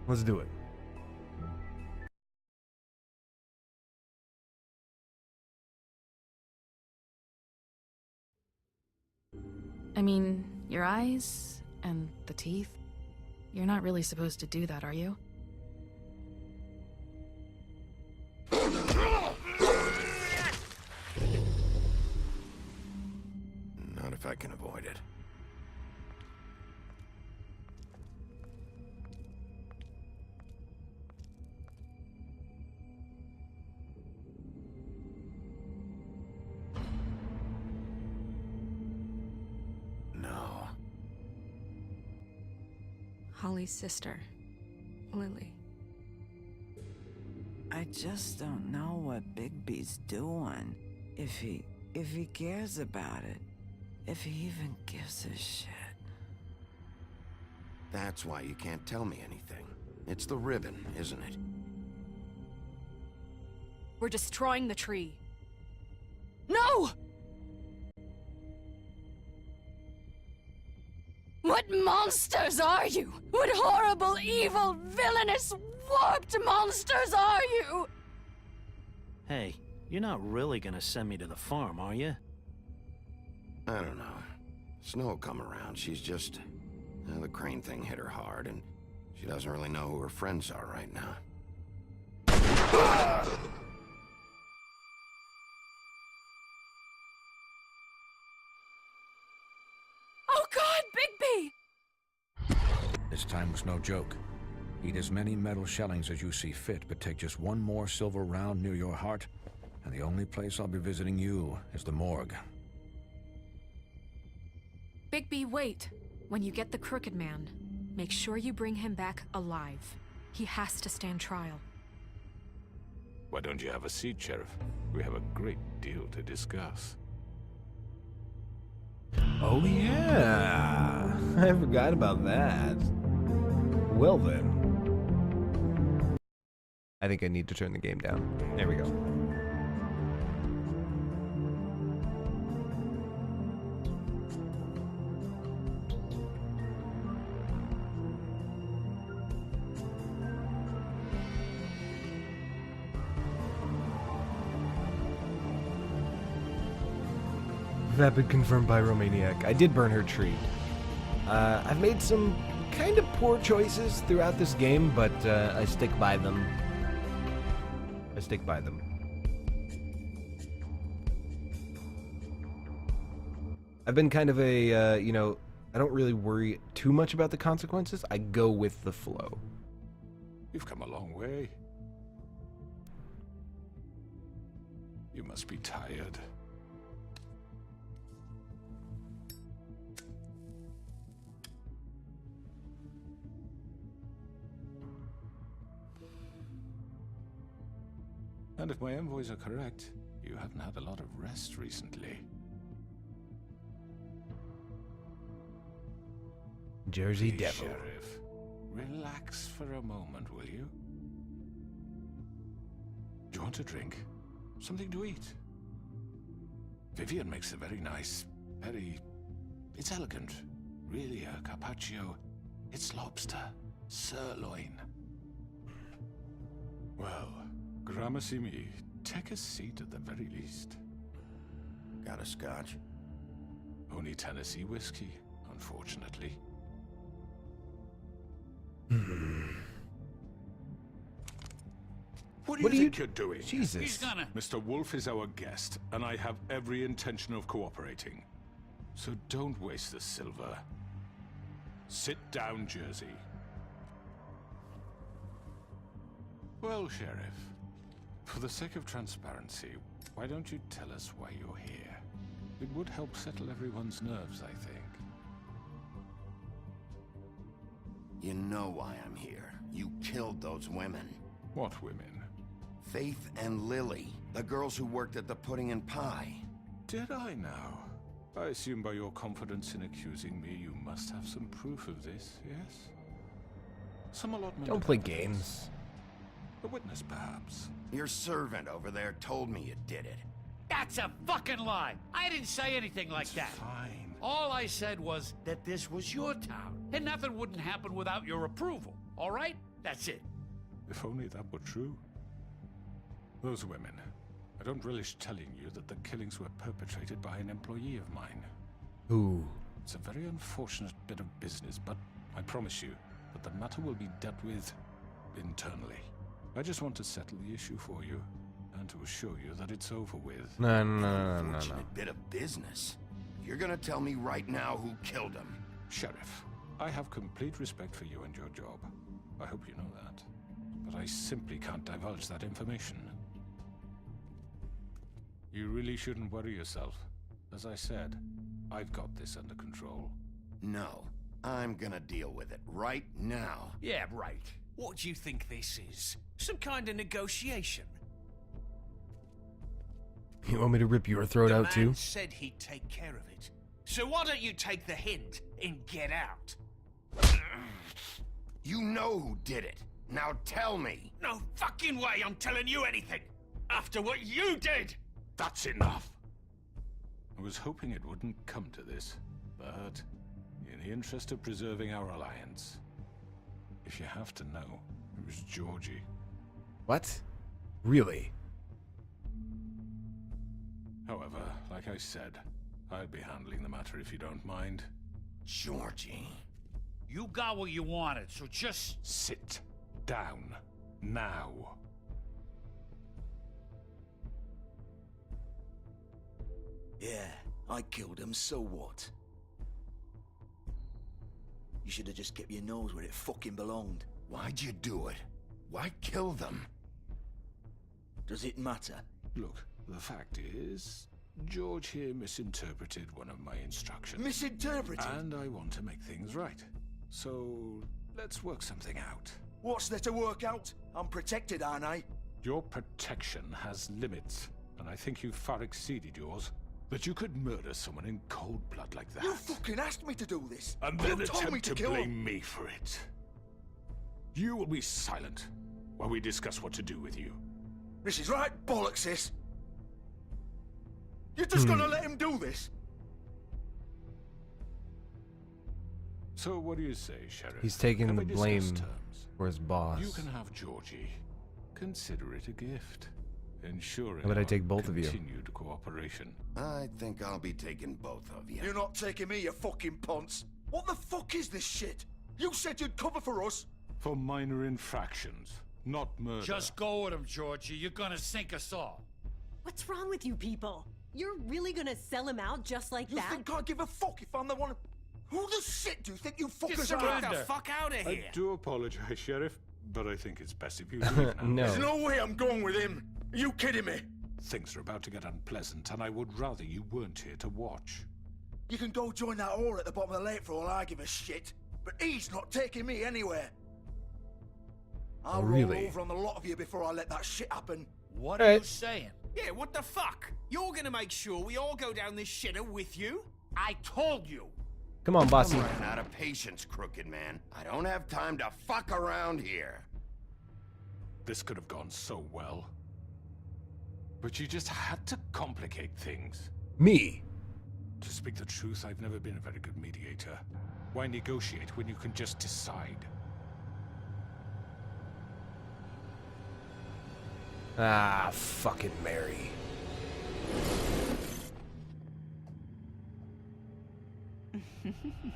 Let's do it. I mean, your eyes and the teeth. You're not really supposed to do that, are you? Not if I can avoid it. No. Holly's sister, Lily. I just don't know what Bigby's doing. If he cares about it. If he even gives a shit. That's why you can't tell me anything. It's the ribbon, isn't it? We're destroying the tree. No! What monsters are you? What horrible, evil, villainous, warped monsters are you? Hey, you're not really gonna send me to the farm, are you? I don't know. Snow will come around. She's just... the crane thing hit her hard, and she doesn't really know who her friends are right now. Oh God, Bigby! This time was no joke. Eat as many metal shellings as you see fit, but take just one more silver round near your heart, and the only place I'll be visiting you is the morgue. Bigby, wait. When you get the Crooked Man, make sure you bring him back alive. He has to stand trial. Why don't you have a seat, Sheriff? We have a great deal to discuss. Oh yeah, I forgot about that. Well then. I think I need to turn the game down. There we go. Vapid confirmed by Romaniac. I did burn her tree. I've made some kind of poor choices throughout this game, but I stick by them. I stick by them. I've been kind of a, you know, I don't really worry too much about the consequences. I go with the flow. You've come a long way. You must be tired. And if my envoys are correct, you haven't had a lot of rest recently. Jersey Please, Devil. Sheriff, relax for a moment, will you? Do you want a drink? Something to eat? Vivian makes a very nice, it's elegant. Really a carpaccio. It's lobster, sirloin. Well, gramercy me. Take a seat at the very least. Got a scotch? Only Tennessee whiskey, unfortunately. What do you think you're doing? Jesus. He's gonna... Mr. Wolf is our guest, and I have every intention of cooperating. So don't waste the silver. Sit down, Jersey. Well, Sheriff, for the sake of transparency, why don't you tell us why you're here? It would help settle everyone's nerves, I think. You know why I'm here. You killed those women. What women? Faith and Lily, the girls who worked at the Pudding and Pie. Did I now? I assume by your confidence in accusing me, you must have some proof of this, yes? Some allotment Don't of play evidence. games. A witness, perhaps. Your servant over there told me you did it. That's a fucking lie. I didn't say anything like that. Fine. All I said was that this was your town, and nothing wouldn't happen without your approval, all right? That's it. If only that were true. Those women. I don't relish telling you that the killings were perpetrated by an employee of mine. Ooh. It's a very unfortunate bit of business, but I promise you that the matter will be dealt with internally. I just want to settle the issue for you, and to assure you that it's over with. No. Unfortunate bit of business. You're gonna tell me right now who killed him. Sheriff, I have complete respect for you and your job. I hope you know that. But I simply can't divulge that information. You really shouldn't worry yourself. As I said, I've got this under control. No, I'm gonna deal with it right now. Yeah, right. What do you think this is? Some kind of negotiation? You want me to rip your throat out The too? man said he'd take care of it. So why don't you take the hint and get out? You know who did it. Now tell me. No fucking way I'm telling you anything! After what you did! That's enough! I was hoping it wouldn't come to this, but in the interest of preserving our alliance, if you have to know, it was Georgie. What? Really? However, like I said, I'll be handling the matter if you don't mind. Georgie. You got what you wanted, so just... Sit down. Now. Yeah, I killed him, so what? You should have just kept your nose where it fucking belonged. Why'd you do it? Why kill them? Does it matter? Look, the fact is, George here misinterpreted one of my instructions. Misinterpreted? And I want to make things right. So, let's work something out. What's there to work out? I'm protected, aren't I? Your protection has limits, and I think you've far exceeded yours. That you could murder someone in cold blood like that. You fucking asked me to do this! And You then told me attempt to kill blame him. me for it. You will be silent while we discuss what to do with you. This is right bollocks, sis. You're just gonna let him do this? So what do you say, Sheriff? He's taking Can the we discuss blame terms? for his boss. You can have Georgie. Consider it a gift, ensuring How about I our take both of you? continued cooperation. I think I'll be taking both of you. You're not taking me, you fucking ponce. What the fuck is this shit? You said you'd cover for us. For minor infractions, not murder. Just go with him, Georgie. You're gonna sink us all. What's wrong with you people? You're really gonna sell him out just like You that? think I give a fuck if I'm the one? Who the shit do you think you fuckers Just are? surrender. Get the fuck out of here! I do apologize, Sheriff, but I think it's best if you leave now. There's No. no way I'm going with him. Are you kidding me? Things are about to get unpleasant, and I would rather you weren't here to watch. You can go join that whore at the bottom of the lake for all I give a shit. But he's not taking me anywhere. I'll Really? roll over on the lot of you before I let that shit happen. What are you saying? Yeah, what the fuck? You're gonna make sure we all go down this shitter with you? I told you. Come on, bossy. I'm running out of patience, crooked man. I don't have time to fuck around here. This could have gone so well. But you just had to complicate things. Me. To speak the truth, I've never been a very good mediator. Why negotiate when you can just decide? Ah, fucking Mary.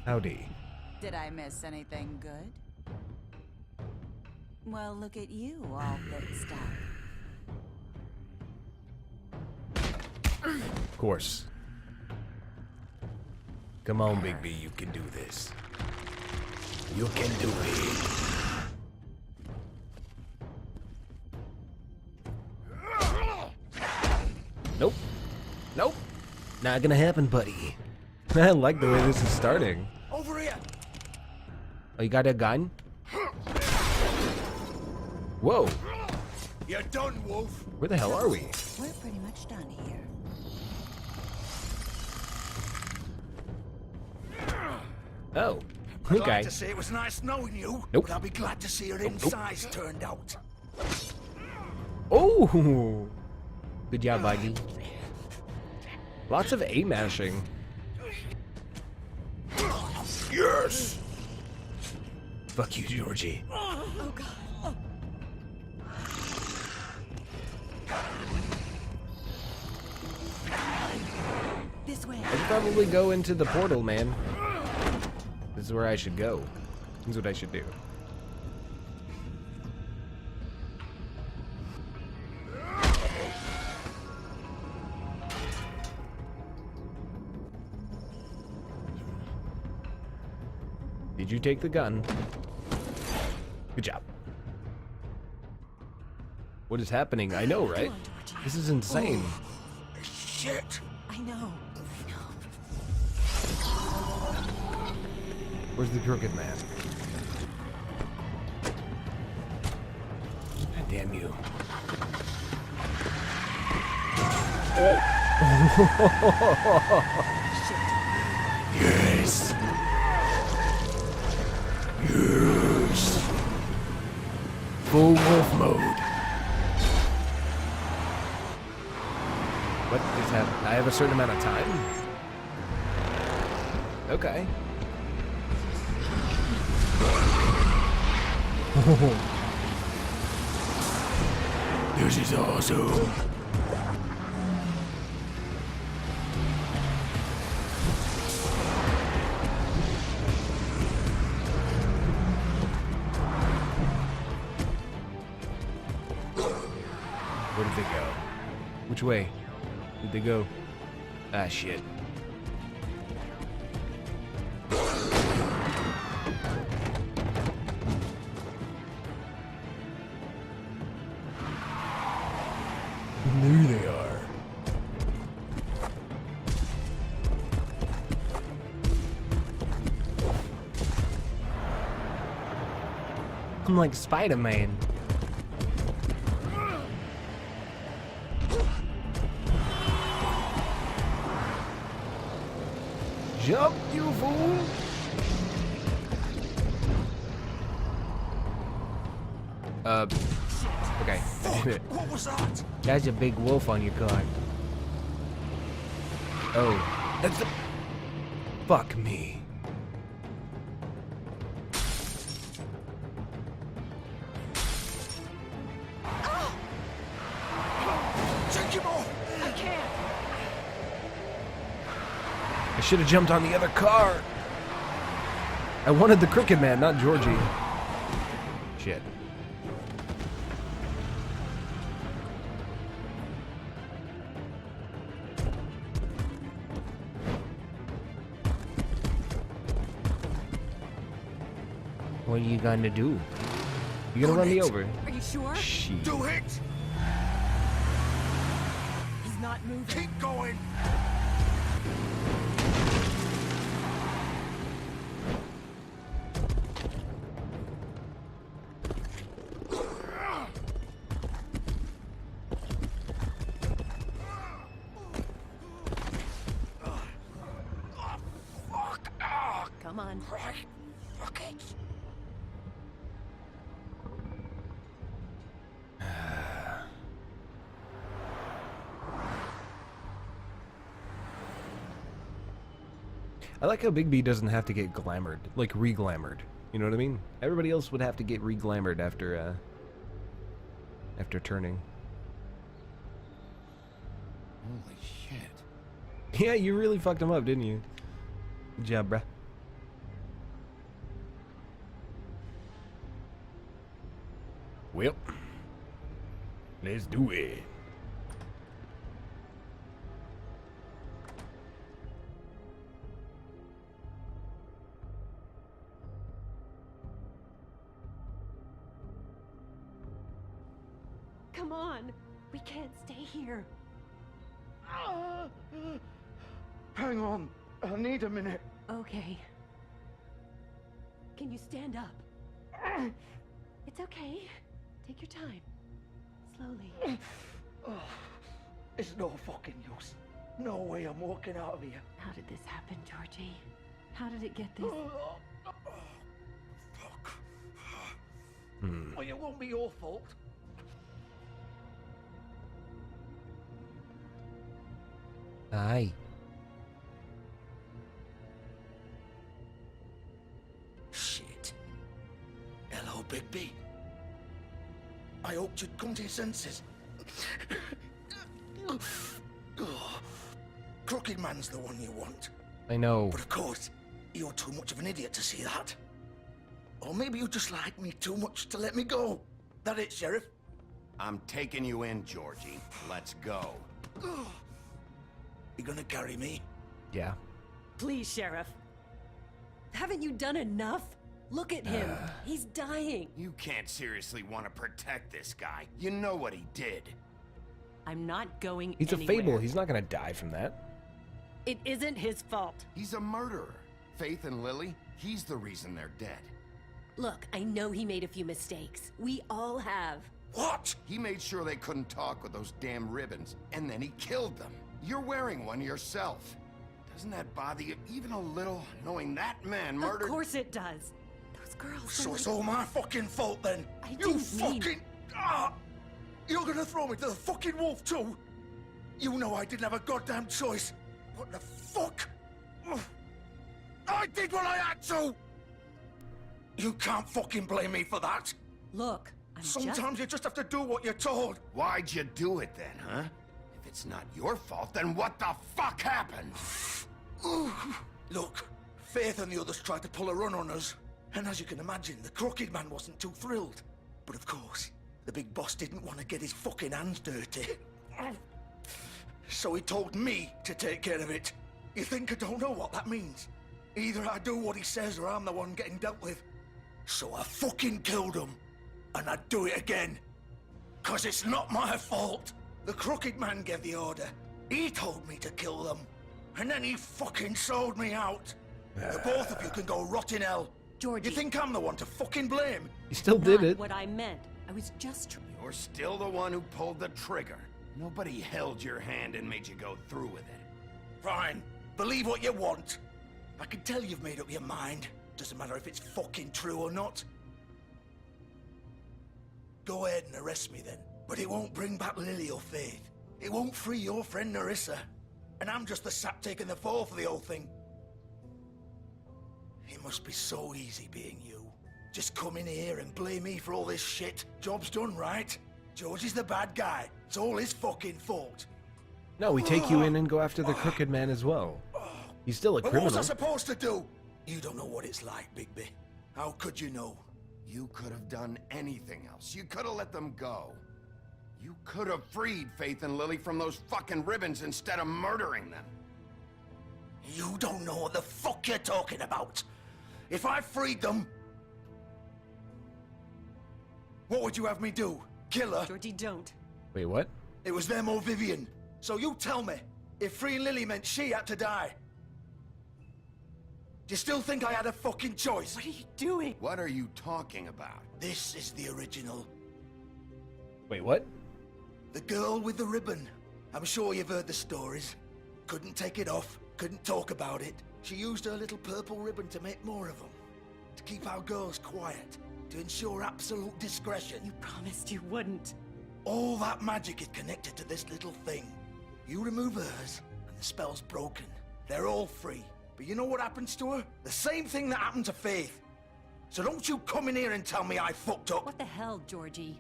Howdy. Did I miss anything good? Well, look at you, all fixed up. Of course. Come on, Big B, you can do this. You can do it. Nope. Nope. Not gonna happen, buddy. I like the way this is starting. Over here. Oh, you got a gun? Whoa. You're done, Wolf. Where the hell are we? We're pretty much done here. Oh. I'd Okay. like to say it was nice knowing you, Nope. but I'll be glad to see her Nope, nope. insides turned out. Oh. Good job, Mikey. Lots of A mashing. Yes. Fuck you, Georgie. Oh god. Oh. This way. I should probably go into the portal, man. This is where I should go. This is what I should do. Did you take the gun? Good job. What is happening? I know, right? This is insane. Oh, shit! I know. Where's the crooked man? God damn you. Yes. Yes. Full wolf mode. What is happening? I have a certain amount of time? Okay. This is awesome. Where did they go? Which way did they go? Ah, shit. There they are. I'm like Spider-Man. Jump, you fool! Okay. What was that? That's a big wolf on your card. Oh, that's the... Fuck me. Take him off! I can't. I should have jumped on the other car. I wanted the crooked man, not Georgie. Shit. What are you gonna do? You gonna run me over? Are you sure? Shit. Do it! He's not moving. Keep going! Come on. Right. Fuck it. I like how Big B doesn't have to get glamored, like re-glamored. You know what I mean? Everybody else would have to get re-glamored after turning. Holy shit. Yeah, you really fucked him up, didn't you? Good job, bruh. Well, let's do it. Come on. We can't stay here. Hang on. I need a minute. Okay. Can you stand up? It's okay. Take your time. Slowly. It's no fucking use. No way I'm walking out of here. How did this happen, Georgie? How did it get this? Fuck. Well, it won't be your fault. Aye. Shit. Hello, Bigby. I hoped you'd come to your senses. Crooked Man's the one you want. I know. But of course, you're too much of an idiot to see that. Or maybe you just like me too much to let me go. That it, Sheriff? I'm taking you in, Georgie. Let's go. You gonna carry me? Yeah. Please, Sheriff. Haven't you done enough? Look at him. He's dying. You can't seriously want to protect this guy. You know what he did. I'm not going He's anywhere. a fable. He's not gonna die from that. It isn't his fault. He's a murderer. Faith and Lily, he's the reason they're dead. Look, I know he made a few mistakes. We all have. What? He made sure they couldn't talk with those damn ribbons, and then he killed them. You're wearing one yourself. Doesn't that bother you even a little, knowing that man murdered— Of course it does. Those girls— So it's all my fucking fault then? I You didn't mean— fucking... Ah! You're gonna throw me to the fucking wolf too? You know I didn't have a goddamn choice. What the fuck? Ugh. I did what I had to! You can't fucking blame me for that. Look, Sometimes you just have to do what you're told. Why'd you do it then, huh? If it's not your fault, then what the fuck happened? Look, Faith and the others tried to pull a run on us. And as you can imagine, the Crooked Man wasn't too thrilled. But of course, the big boss didn't want to get his fucking hands dirty. So he told me to take care of it. You think I don't know what that means? Either I do what he says or I'm the one getting dealt with. So I fucking killed him. And I'd do it again. 'Cause it's not my fault. The Crooked Man gave the order. He told me to kill them. And then he fucking sold me out. The both of you can go rot in hell. Georgie. You think I'm the one to fucking blame? He still did Not it. what I meant. I was just... You're still the one who pulled the trigger. Nobody held your hand and made you go through with it. Fine. Believe what you want. I can tell you've made up your mind. Doesn't matter if it's fucking true or not. Go ahead and arrest me then. But it won't bring back Lily or Faith. It won't free your friend Nerissa. And I'm just the sap taking the fall for the whole thing. It must be so easy being you. Just come in here and blame me for all this shit. Job's done, right? Georgie's the bad guy. It's all his fucking fault. No, we take you in and go after the Crooked Man as well. He's still a But what was criminal. I supposed to do? You don't know what it's like, Bigby. How could you know? You could have done anything else. You could have let them go. You could have freed Faith and Lily from those fucking ribbons instead of murdering them. You don't know what the fuck you're talking about. If I freed them... What would you have me do? Kill her? Georgie, don't. Wait, what? It was them or Vivian. So you tell me, if freeing Lily meant she had to die, do you still think I had a fucking choice? What are you doing? What are you talking about? This is the original. Wait, what? The girl with the ribbon. I'm sure you've heard the stories. Couldn't take it off, couldn't talk about it. She used her little purple ribbon to make more of them. To keep our girls quiet. To ensure absolute discretion. You promised you wouldn't. All that magic is connected to this little thing. You remove hers, and the spell's broken. They're all free. But you know what happens to her? The same thing that happened to Faith. So don't you come in here and tell me I fucked up. What the hell, Georgie?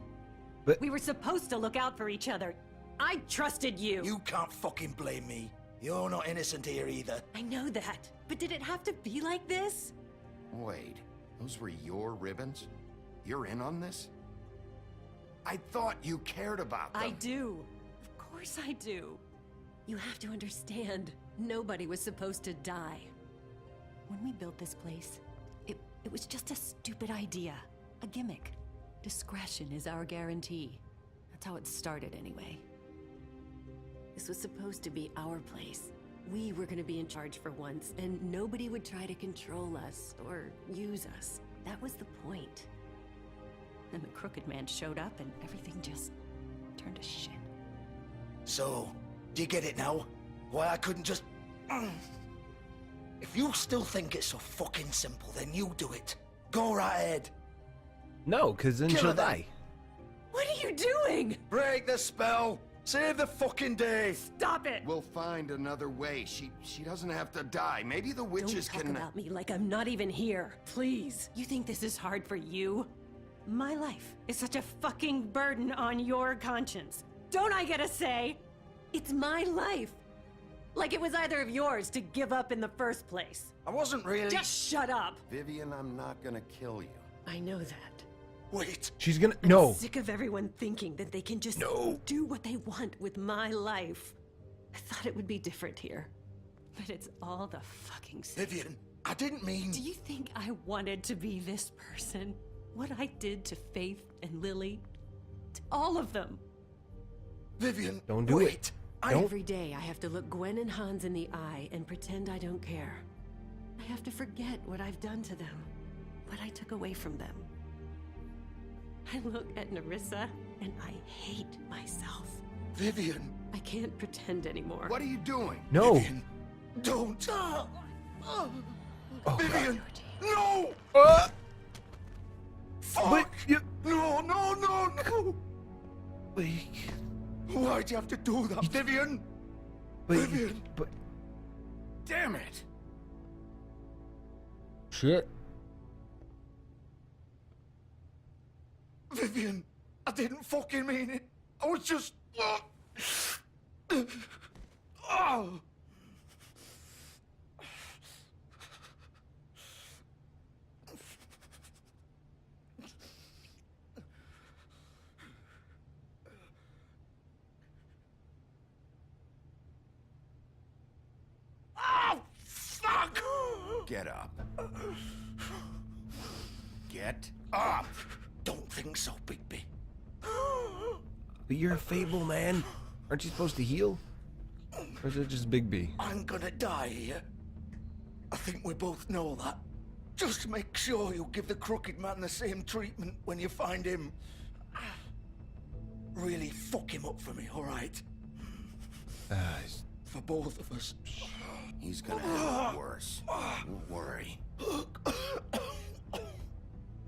But we were supposed to look out for each other. I trusted you. You can't fucking blame me. You're not innocent here either. I know that. But did it have to be like this? Wait, those were your ribbons? You're in on this? I thought you cared about them. I do. Of course I do. You have to understand, nobody was supposed to die. When we built this place, it was just a stupid idea. A gimmick. Discretion is our guarantee. That's how it started anyway. This was supposed to be our place. We were gonna be in charge for once, and nobody would try to control us or use us. That was the point. Then the Crooked Man showed up and everything just turned to shit. So, do you get it now? Why I couldn't just... If you still think it's so fucking simple, then you do it. Go right ahead. no, because then Kill she'll her then. die. What are you doing? Break the spell. Save the fucking day. Stop it! We'll find another way. She doesn't have to die. Maybe the witches Don't talk can... about me like I'm not even here. Please. You think this is hard for you? My life is such a fucking burden on your conscience. Don't I get a say? It's my life. Like it was either of yours to give up in the first place. I wasn't really... Just shut up. Vivian, I'm not gonna kill you. I know that. Wait. She's gonna... I'm No. sick of everyone thinking that they can just do what they want with my life. I thought it would be different here. But it's all the fucking same. Vivian, I didn't mean... Do you think I wanted to be this person? What I did to Faith and Lily? To all of them. Vivian, Don't do it. Don't. Every day I have to look Gwen and Hans in the eye and pretend I don't care. I have to forget what I've done to them, what I took away from them. I look at Nerissa and I hate myself. Vivian. I can't pretend anymore. What are you doing? No. Vivian, don't. Vivian, no! Fuck! But you... No, no, no, no! Like... Why'd you have to do that, Vivian? Vivian! But... Damn it! Shit. Vivian, I didn't fucking mean it. I was just... Oh. Oh, fuck! Get up. Get up! Don't think so, Bigby. But you're a Fable, man. Aren't you supposed to heal? Or is it just Big B? I'm gonna die here. I think we both know that. Just make sure you give the Crooked Man the same treatment when you find him. Really fuck him up for me, alright? For both of us. He's gonna have it worse. Don't worry.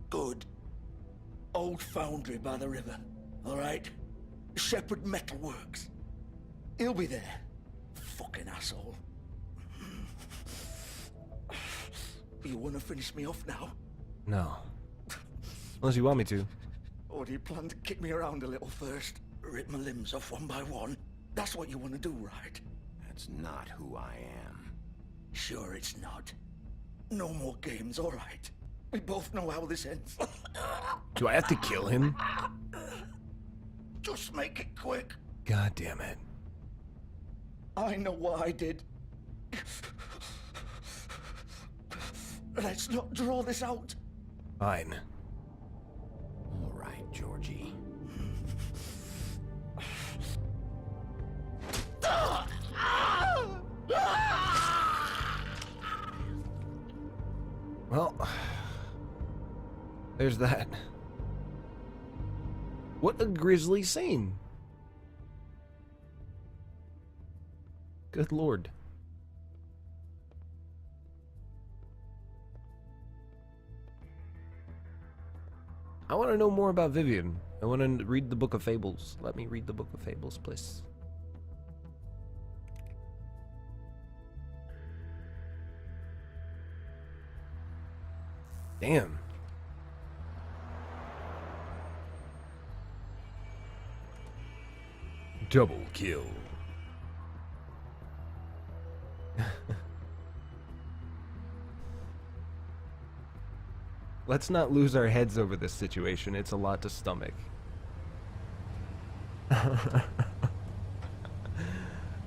Good. Old foundry by the river, alright? Shepherd Metalworks. He'll be there. Fucking asshole. You wanna finish me off now? No. Unless you want me to. Or do you plan to kick me around a little first? Rip my limbs off one by one? That's what you wanna do, right? That's not who I am. Sure it's not. No more games, alright? We both know how this ends. Do I have to kill him? Just make it quick. God damn it. I know what I did. Let's not draw this out. Fine. All right, Georgie. Well, there's that. What a grisly scene. Good lord. I want to know more about Vivian. I want to read the Book of Fables. Let me read the Book of Fables, please. Damn. Double kill. Let's not lose our heads over this situation. It's a lot to stomach.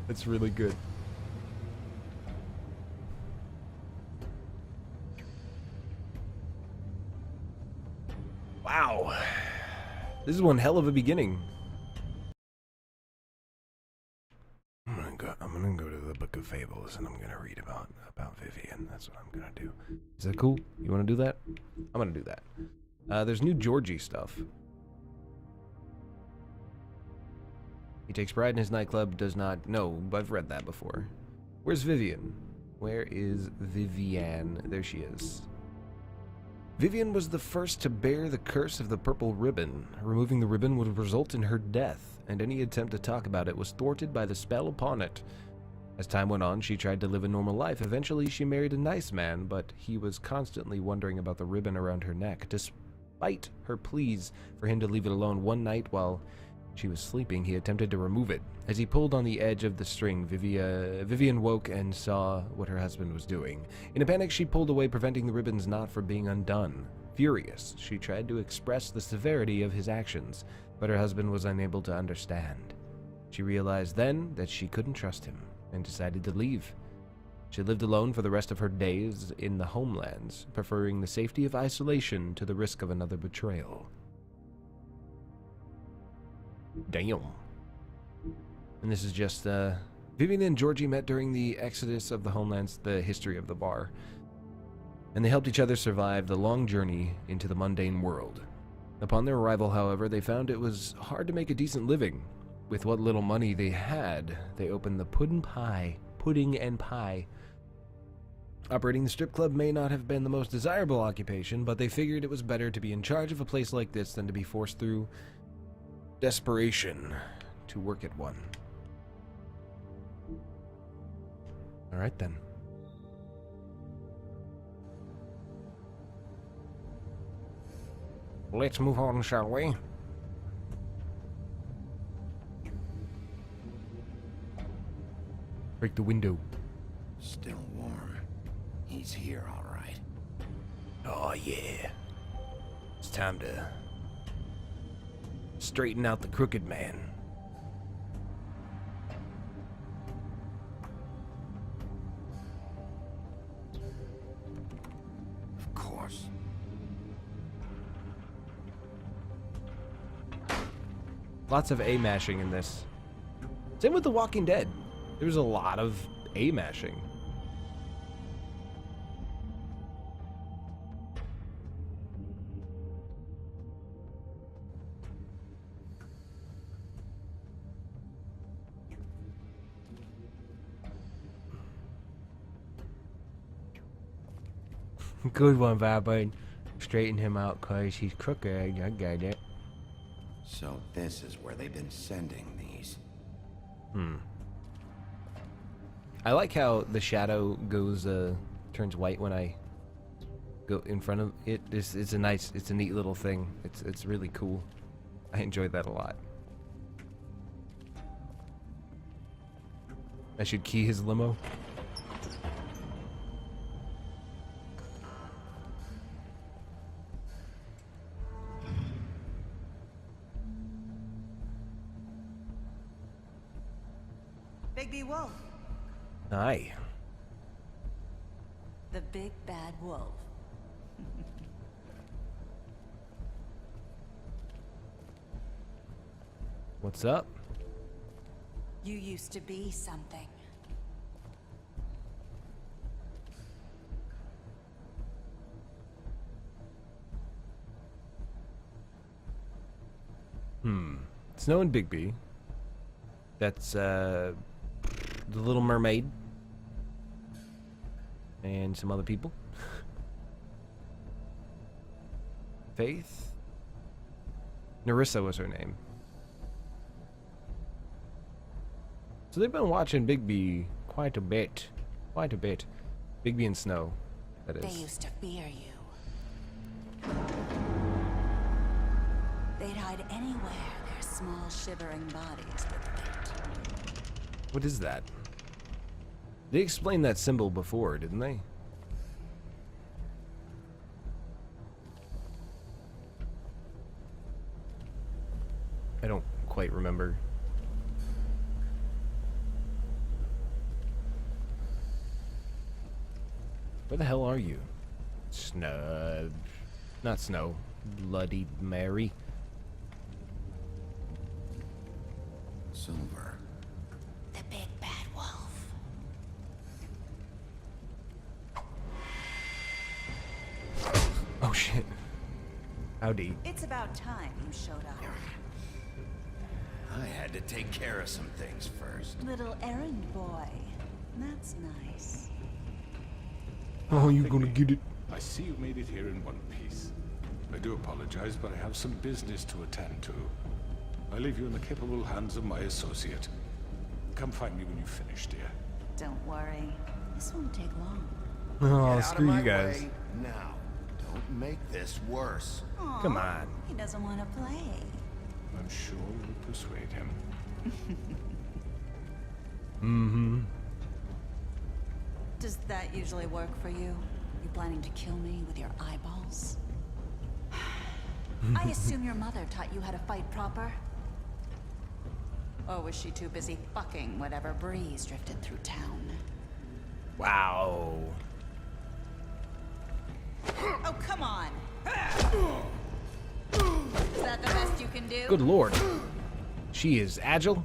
It's really good. Wow. This is one hell of a beginning. I'm gonna go to the Book of Fables and I'm gonna read about Vivian. That's what I'm gonna do. Is that cool? You wanna do that? I'm gonna do that. There's new Georgie stuff. He takes pride in his nightclub, does not... No, I've read that before. Where's Vivian? Where is Vivian? There she is. Vivian was the first to bear the curse of the purple ribbon. Removing the ribbon would result in her death, and any attempt to talk about it was thwarted by the spell upon it. As time went on, she tried to live a normal life. Eventually, she married a nice man, but he was constantly wondering about the ribbon around her neck. Despite Despite her pleas for him to leave it alone one night while she was sleeping, he attempted to remove it. As he pulled on the edge of the string, Vivian woke and saw what her husband was doing. In a panic, she pulled away, preventing the ribbon's knot from being undone. Furious, she tried to express the severity of his actions, but her husband was unable to understand. She realized then that she couldn't trust him and decided to leave. She lived alone for the rest of her days in the homelands, preferring the safety of isolation to the risk of another betrayal. Damn. And this is just, Vivian and Georgie met during the exodus of the homelands, the history of the bar, and they helped each other survive the long journey into the mundane world. Upon their arrival, however, they found it was hard to make a decent living. With what little money they had, they opened the Pudding and Pie. Operating the strip club may not have been the most desirable occupation, but they figured it was better to be in charge of a place like this than to be forced through desperation to work at one. All right, then. Let's move on, shall we? Break the window. Still warm. He's here, all right. Oh, yeah. It's time to straighten out the crooked man. Of course. Lots of A-mashing in this. Same with The Walking Dead. There's a lot of A-mashing. Good one, Vibe. Straighten him out, cause he's crooked. I get it. So this is where they've been sending these. I like how the shadow goes, turns white when I go in front of it. It's a neat little thing. It's really cool. I enjoyed that a lot. I should key his limo. Bigby Wolf. Aye. The big bad wolf. What's up? You used to be something. Snow and Bigby. That's, The Little Mermaid. And some other people. Faith? Narissa was her name. So they've been watching Bigby quite a bit. Quite a bit. Bigby and Snow, that is. They used to fear you. They'd hide anywhere their small shivering bodies would fit. What is that? They explained that symbol before, didn't they? I don't quite remember. Where the hell are you? Snow... Not Snow. Bloody Mary. Silver. The big bad wolf. Oh shit. Howdy. It's about time you showed up. I had to take care of some things first. Little errand boy. That's nice. Oh, you gonna get it? I see you made it here in one piece. I do apologize, but I have some business to attend to. I leave you in the capable hands of my associate. Come find me when you finish, dear. Don't worry. This won't take long. Oh, Get out screw of my you guys. way now. Don't make this worse. Aw, Come on. He doesn't want to play. I'm sure we'll persuade him. Mm-hmm. Does that usually work for you? You planning to kill me with your eyeballs? I assume your mother taught you how to fight proper? Or was she too busy fucking whatever breeze drifted through town? Wow. Oh, come on! Is that the best you can do? Good lord. She is agile.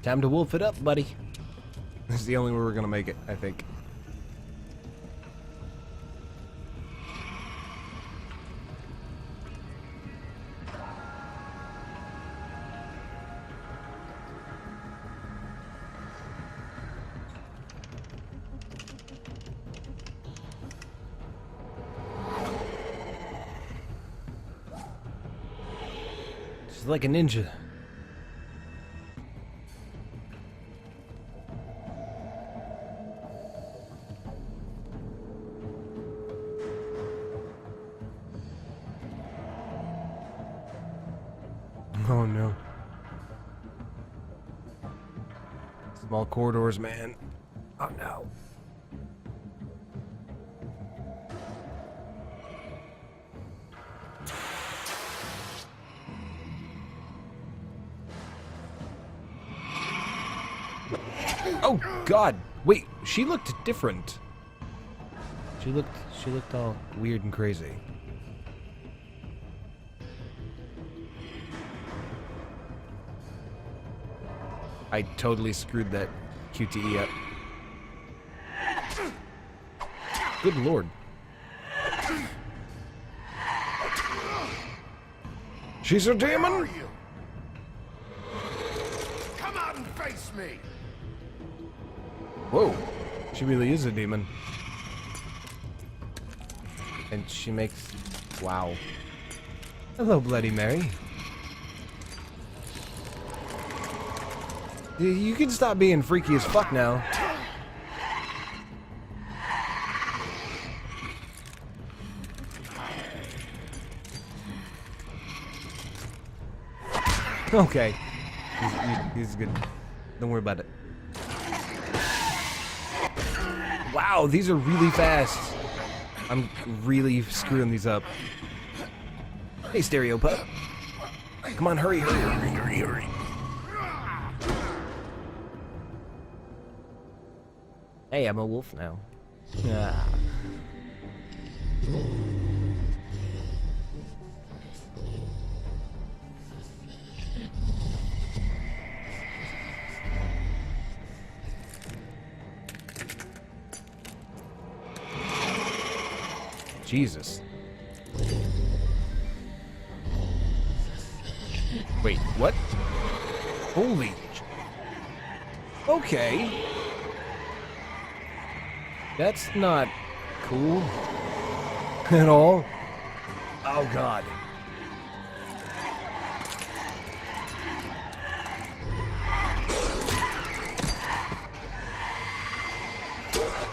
Time to wolf it up, buddy. This is the only way we're gonna make it, I think. She's like a ninja. Oh no. Small corridors, man. Oh no. Oh god. Wait, she looked different. She looked all weird and crazy. I totally screwed that QTE up. Good lord. She's a demon? Where are you? Come out and face me! Whoa. She really is a demon. And she makes... Wow. Hello, Bloody Mary. You can stop being freaky as fuck now. Okay. He's good. Don't worry about it. Wow, these are really fast. I'm really screwing these up. Hey, Stereo Pup. Come on, hurry. Hey, I'm a wolf now. Ah. Jesus. Wait, what? Holy... Okay. That's not cool at all. Oh god.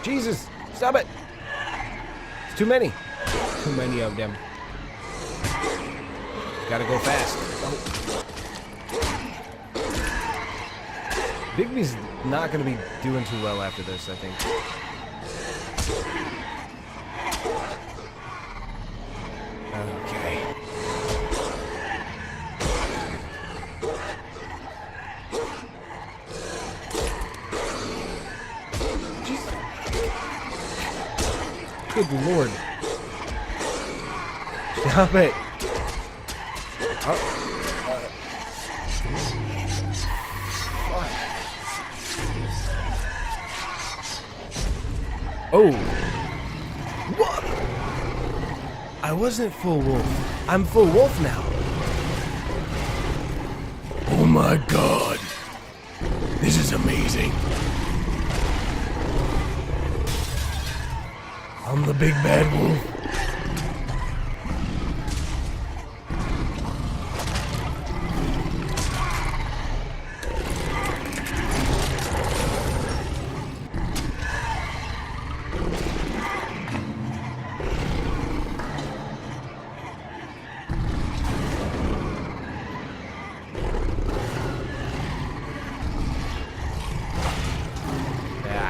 Jesus, stop it. It's too many. Too many of them. Gotta go fast. Oh. Bigby's not gonna be doing too well after this, I think. Okay. Jesus. Good lord. Stop it. Oh. What? I wasn't full wolf. I'm full wolf now. Oh my god. This is amazing. I'm the big bad wolf.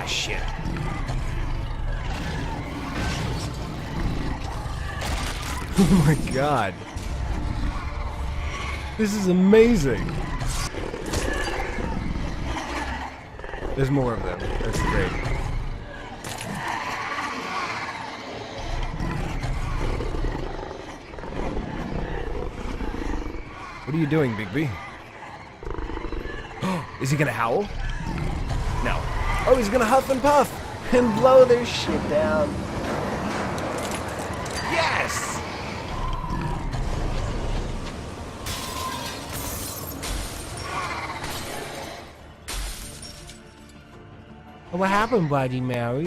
shit. Oh my god. This is amazing. There's more of them. That's great. What are you doing, Bigby? Is he gonna howl? No. Oh, he's gonna huff and puff and blow their shit down. Yes! What happened, Bloody Mary?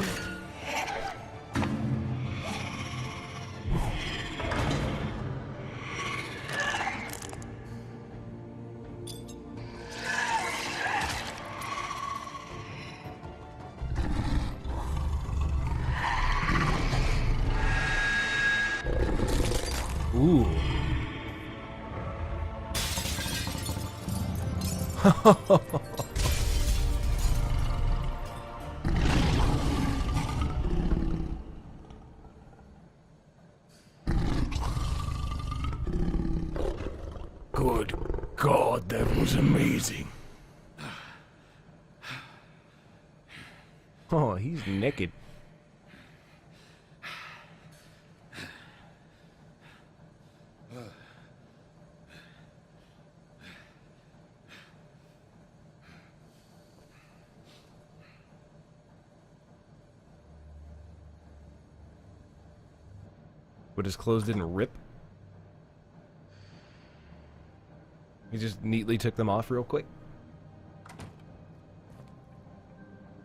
Ooh. Good God, that was amazing. Oh, he's naked. But his clothes didn't rip? He just neatly took them off real quick.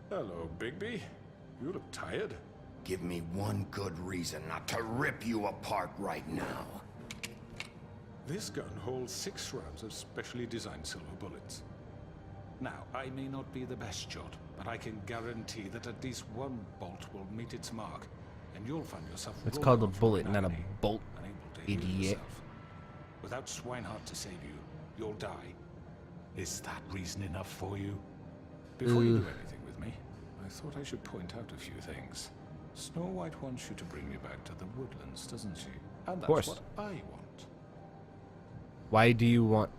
Hello, Bigby. You look tired. Give me one good reason not to rip you apart right now. This gun holds 6 rounds of specially designed silver bullets. Now, I may not be the best shot, but I can guarantee that at least one bolt will meet its mark, and you'll find yourself. It's called a bullet, not a bolt, idiot. Without Swinehart to save you, you'll die. Is that reason enough for you? Before you do anything with me, I thought I should point out a few things. Snow White wants you to bring me back to the woodlands, doesn't she? And that's what I want. Why do you want...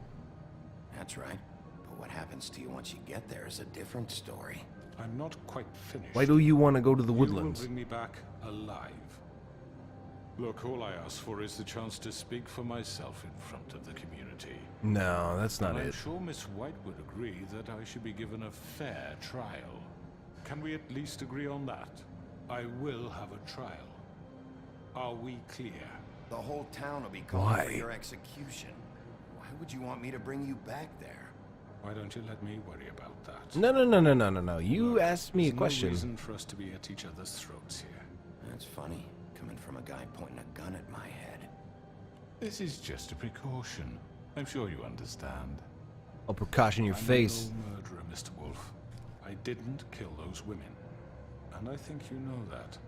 That's right. But what happens to you once you get there is a different story. I'm not quite finished. Why do you want to go to the woodlands? You will bring me back alive. Look, all I ask for is the chance to speak for myself in front of the community. No, that's not it. I'm sure Miss White would agree that I should be given a fair trial. Can we at least agree on that? I will have a trial. Are we clear? The whole town will be calling for your execution. Why would you want me to bring you back there? Why don't you let me worry about that? No. You asked me a question. There's no reason for us to be at each other's throats here. That's funny, coming from a guy pointing a gun at my head. This is just a precaution. I'm sure you understand. A precaution your face. I'm no murderer, Mr. Wolf. I didn't kill those women. And I think you know that.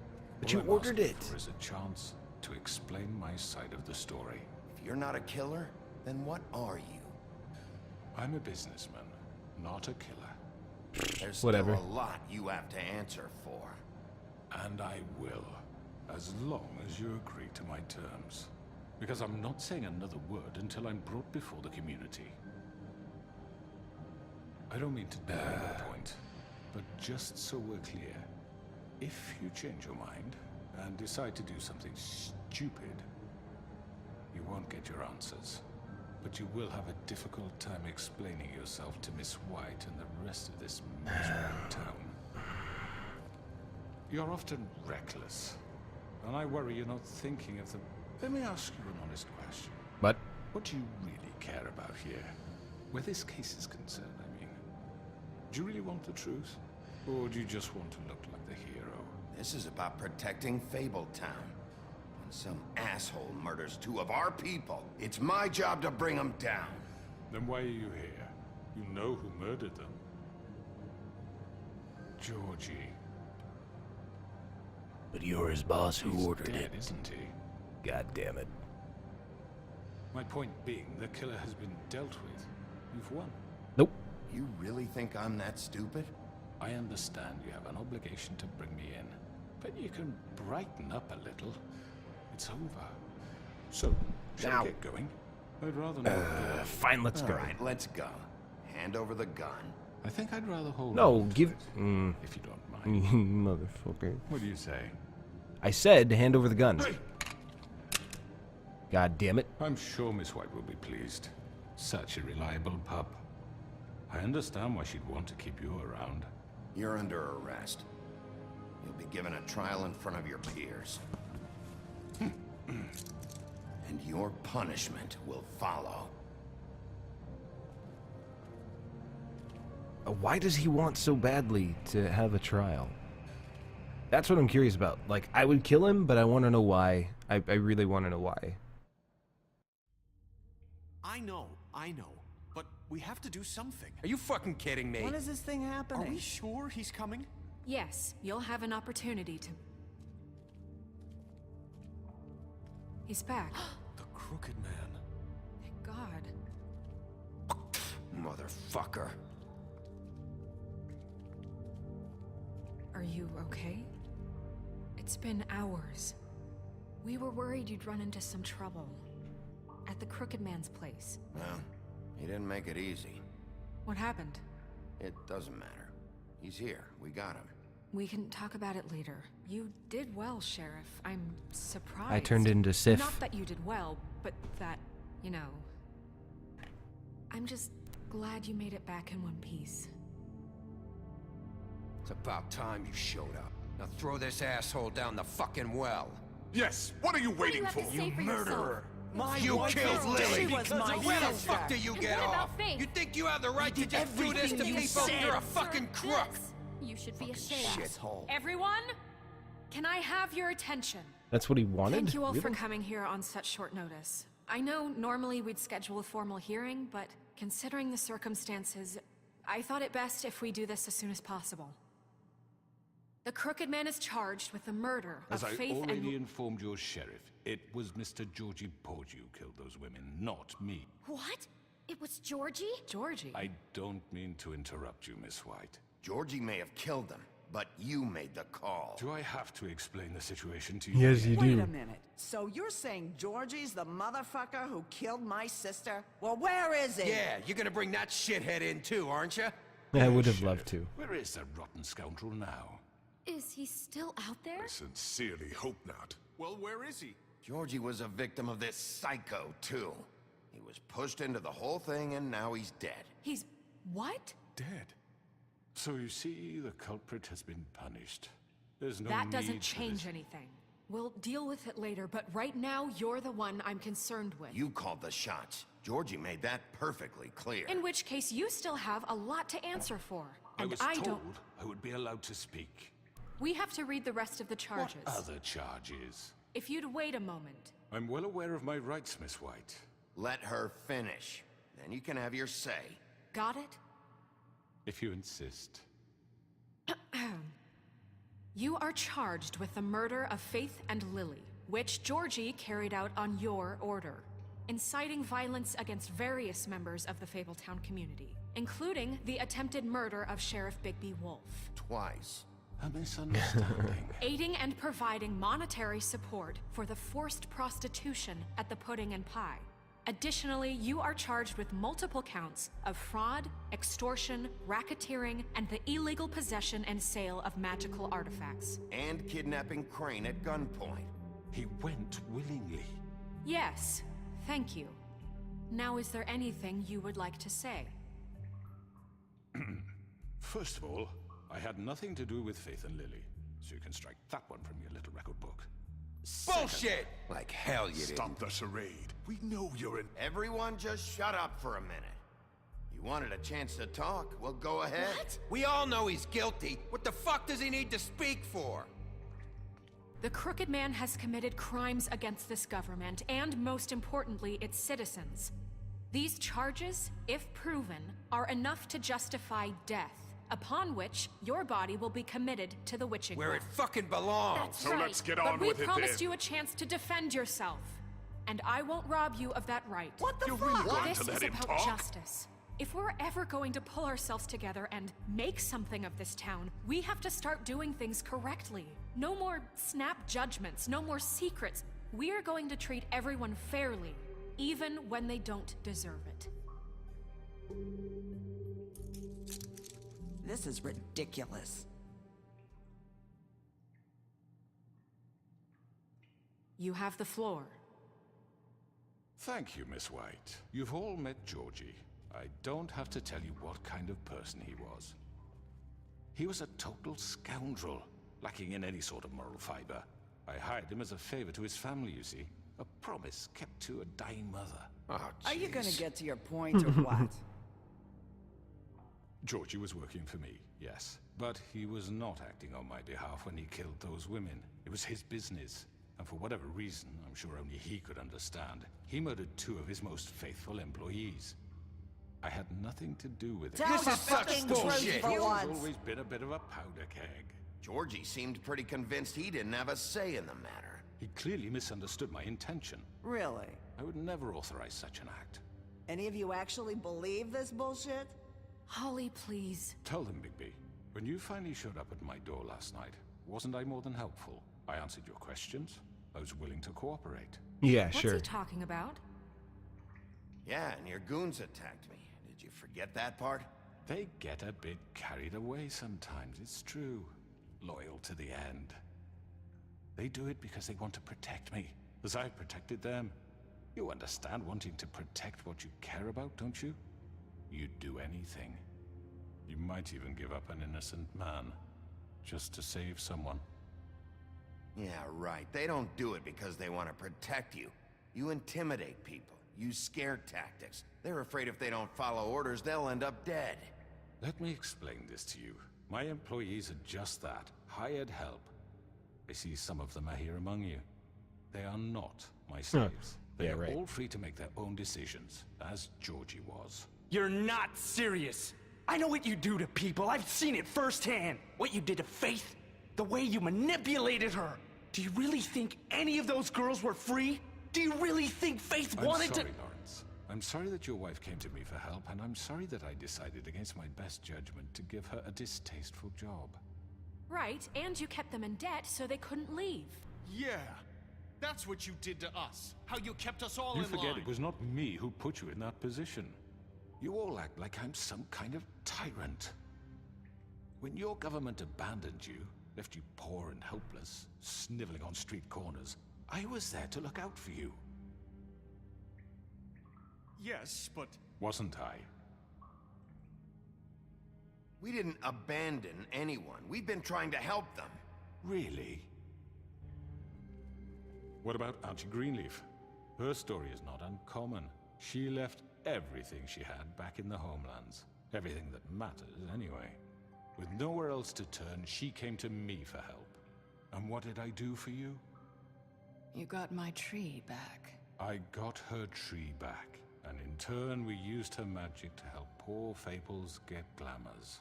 But you ordered it. There is a chance to explain my side of the story. If you're not a killer, then what are you? I'm a businessman, not a killer. There's still a lot you have to answer for. And I will, as long as you agree to my terms. Because I'm not saying another word until I'm brought before the community. I don't mean to belabor the point, but just so we're clear, if you change your mind and decide to do something stupid, you won't get your answers. But you will have a difficult time explaining yourself to Miss White and the rest of this miserable town. You're often reckless, and I worry you're not thinking of the... Let me ask you an honest question. What? What do you really care about here? Where this case is concerned, I mean. Do you really want the truth? Or do you just want to look like the hero? This is about protecting Fabletown. When some asshole murders 2 of our people, it's my job to bring them down. Then why are you here? You know who murdered them. Georgie. But you're his boss who ordered dead, it. Isn't he? God damn it. My point being, the killer has been dealt with. You've won. Nope. You really think I'm that stupid? I understand you have an obligation to bring me in, but you can brighten up a little. It's over. So, shall we get going? I'd rather not. Fine, let's go. All right, let's go. Hand over the gun. I think I'd rather hold No, on to give. it, if you don't mind. Motherfucker. What do you say? I said hand over the gun. God damn it. I'm sure Miss White will be pleased. Such a reliable pup. I understand why she'd want to keep you around. You're under arrest. You'll be given a trial in front of your peers. And your punishment will follow. Why does he want so badly to have a trial? That's what I'm curious about. Like, I would kill him, but I want to know why. I really want to know why. I know. But we have to do something. Are you fucking kidding me? When is this thing happening? Are we sure he's coming? Yes, you'll have an opportunity to... He's back. The Crooked Man. Thank God. Motherfucker. Are you okay? It's been hours. We were worried you'd run into some trouble. At the Crooked Man's place. Well, he didn't make it easy. What happened? It doesn't matter. He's here. We got him. We can talk about it later. You did well, Sheriff. I'm surprised. I turned into Sif. Not that you did well, but that, you know... I'm just glad you made it back in one piece. It's about time you showed up. Now throw this asshole down the fucking well. Yes, what are you waiting for? You murderer! You killed Lily! Where the fuck do you get off? You think you have the right to just do this to people? You're a fucking crook! You should be ashamed. Shithole. Everyone, can I have your attention? That's what he wanted? Thank you all for Really? coming here on such short notice. I know normally we'd schedule a formal hearing, but considering the circumstances, I thought it best if we do this as soon as possible. The Crooked Man is charged with the murder As of I Faith already and... informed your sheriff, it was Mr. Georgie Porgy who killed those women, not me. What? It was Georgie? Georgie? I don't mean to interrupt you, Miss White. Georgie may have killed them, but you made the call. Do I have to explain the situation to you? Yes, you Wait do. a minute. So you're saying Georgie's the motherfucker who killed my sister? Well, where is he? Yeah, you're gonna bring that shithead in too, aren't you? I would have loved to. Where is that rotten scoundrel now? Is he still out there? Sincerely hope not. Well, where is he? Georgie was a victim of this psycho, too. He was pushed into the whole thing, and now he's dead. He's... what? Dead. So you see, the culprit has been punished. There's no That doesn't need for change this. anything. We'll deal with it later, but right now, you're the one I'm concerned with. You called the shots. Georgie made that perfectly clear. In which case, you still have a lot to answer for. I And was I told don't... I would be allowed to speak. We have to read the rest of the charges. What other charges? If you'd wait a moment. I'm well aware of my rights, Miss White. Let her finish. Then you can have your say. Got it? If you insist. You are charged with the murder of Faith and Lily, which Georgie carried out on your order, inciting violence against various members of the Fabletown community, including the attempted murder of Sheriff Bigby Wolf. Twice. A misunderstanding. Aiding and providing monetary support for the forced prostitution at the Pudding and Pie. Additionally, you are charged with multiple counts of fraud, extortion, racketeering, and the illegal possession and sale of magical artifacts. And kidnapping Crane at gunpoint. He went willingly. Yes, thank you. Now, is there anything you would like to say? First of all, I had nothing to do with Faith and Lily, so you can strike that one from your little record book. Bullshit! Like hell you didn't. Stop the charade. We know you're an... Everyone just shut up for a minute. You wanted a chance to talk? Well, go ahead. What? We all know he's guilty. What the fuck does he need to speak for? The Crooked Man has committed crimes against this government, and most importantly, its citizens. These charges, if proven, are enough to justify death, upon which your body will be committed to the witching Where well. it fucking belongs. That's So right. let's get But on we with it promised then. you a chance to defend yourself, and I won't rob you of that right. What the You're fuck? really going This to let is him about talk? justice. If we're ever going to pull ourselves together and make something of this town, we have to start doing things correctly. No more snap judgments, no more secrets. We are going to treat everyone fairly, even when they don't deserve it. This is ridiculous. You have the floor. Thank you, Miss White. You've all met Georgie. I don't have to tell you what kind of person he was. He was a total scoundrel, lacking in any sort of moral fiber. I hired him as a favor to his family, you see. A promise kept to a dying mother. Oh, Are you gonna get to your point or what? Georgie was working for me, yes. But he was not acting on my behalf when he killed those women. It was his business. And for whatever reason, I'm sure only he could understand, he murdered 2 of his most faithful employees. I had nothing to do with it. This is fucking bullshit. He's always been a bit of a powder keg. Georgie seemed pretty convinced he didn't have a say in the matter. He clearly misunderstood my intention. Really? I would never authorize such an act. Any of you actually believe this bullshit? Holly, please. Tell them, Bigby. When you finally showed up at my door last night, wasn't I more than helpful? I answered your questions. I was willing to cooperate. Yeah, sure. What's he talking about? Yeah, and your goons attacked me. Did you forget that part? They get a bit carried away sometimes, it's true. Loyal to the end. They do it because they want to protect me, as I've protected them. You understand wanting to protect what you care about, don't you? You'd do anything. You might even give up an innocent man, just to save someone. Yeah, right. They don't do it because they want to protect you. You intimidate people, use scare tactics. They're afraid if they don't follow orders, they'll end up dead. Let me explain this to you. My employees are just that, hired help. I see some of them are here among you. They are not my slaves. They are all free to make their own decisions, as Georgie was. You're not serious. I know what you do to people. I've seen it firsthand. What you did to Faith, the way you manipulated her. Do you really think any of those girls were free? Do you really think Faith wanted to— I'm sorry, Lawrence. I'm sorry that your wife came to me for help, and I'm sorry that I decided against my best judgment to give her a distasteful job. Right, and you kept them in debt so they couldn't leave. Yeah, that's what you did to us. How you kept us all in line. You forget it was not me who put you in that position. You all act like I'm some kind of tyrant. When your government abandoned you, left you poor and helpless, sniveling on street corners, I was there to look out for you. Yes, but... Wasn't I? We didn't abandon anyone. We've been trying to help them. Really? What about Auntie Greenleaf? Her story is not uncommon. She left everything she had back in the homelands. Everything that matters, anyway. With nowhere else to turn, she came to me for help. And what did I do for you? You got my tree back. I got her tree back, and in turn we used her magic to help poor Faples get glamours.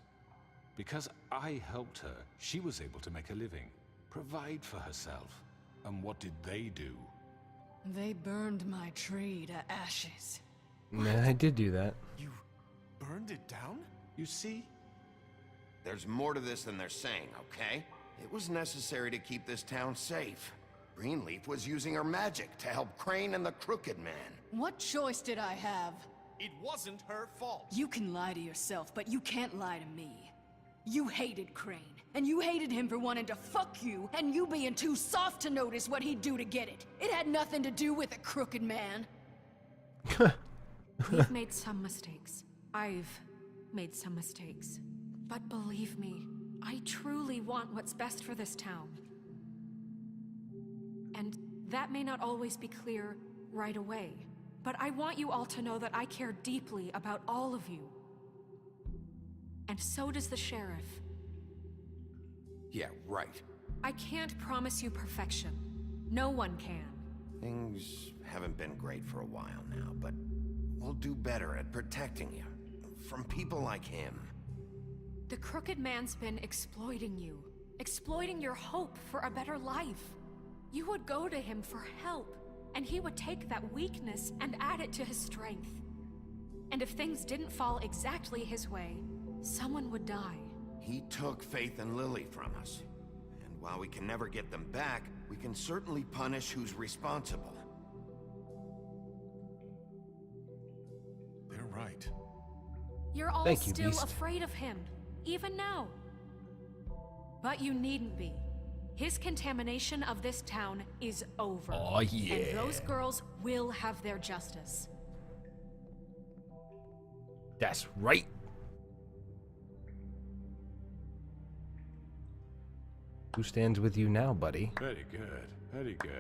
Because I helped her, she was able to make a living, provide for herself. And what did they do? They burned my tree to ashes. Nah, I did do that. You burned it down? You see? There's more to this than they're saying, okay? It was necessary to keep this town safe. Greenleaf was using her magic to help Crane and the Crooked Man. What choice did I have? It wasn't her fault. You can lie to yourself, but you can't lie to me. You hated Crane, and you hated him for wanting to fuck you, and you being too soft to notice what he'd do to get it. It had nothing to do with the Crooked Man. We've made some mistakes. I've made some mistakes. But believe me, I truly want what's best for this town. And that may not always be clear right away, but I want you all to know that I care deeply about all of you. And so does the sheriff. Yeah, right. I can't promise you perfection. No one can. Things haven't been great for a while now, but we'll do better at protecting you. From people like him. The Crooked Man's been exploiting you. Exploiting your hope for a better life. You would go to him for help, and he would take that weakness and add it to his strength. And if things didn't fall exactly his way, someone would die. He took Faith and Lily from us. And while we can never get them back, we can certainly punish who's responsible. They're right. You're all Thank you, still Beast. afraid of him, even now. But you needn't be. His contamination of this town is over. Oh, yeah. And those girls will have their justice. That's right. Who stands with you now, buddy? Very good, very good.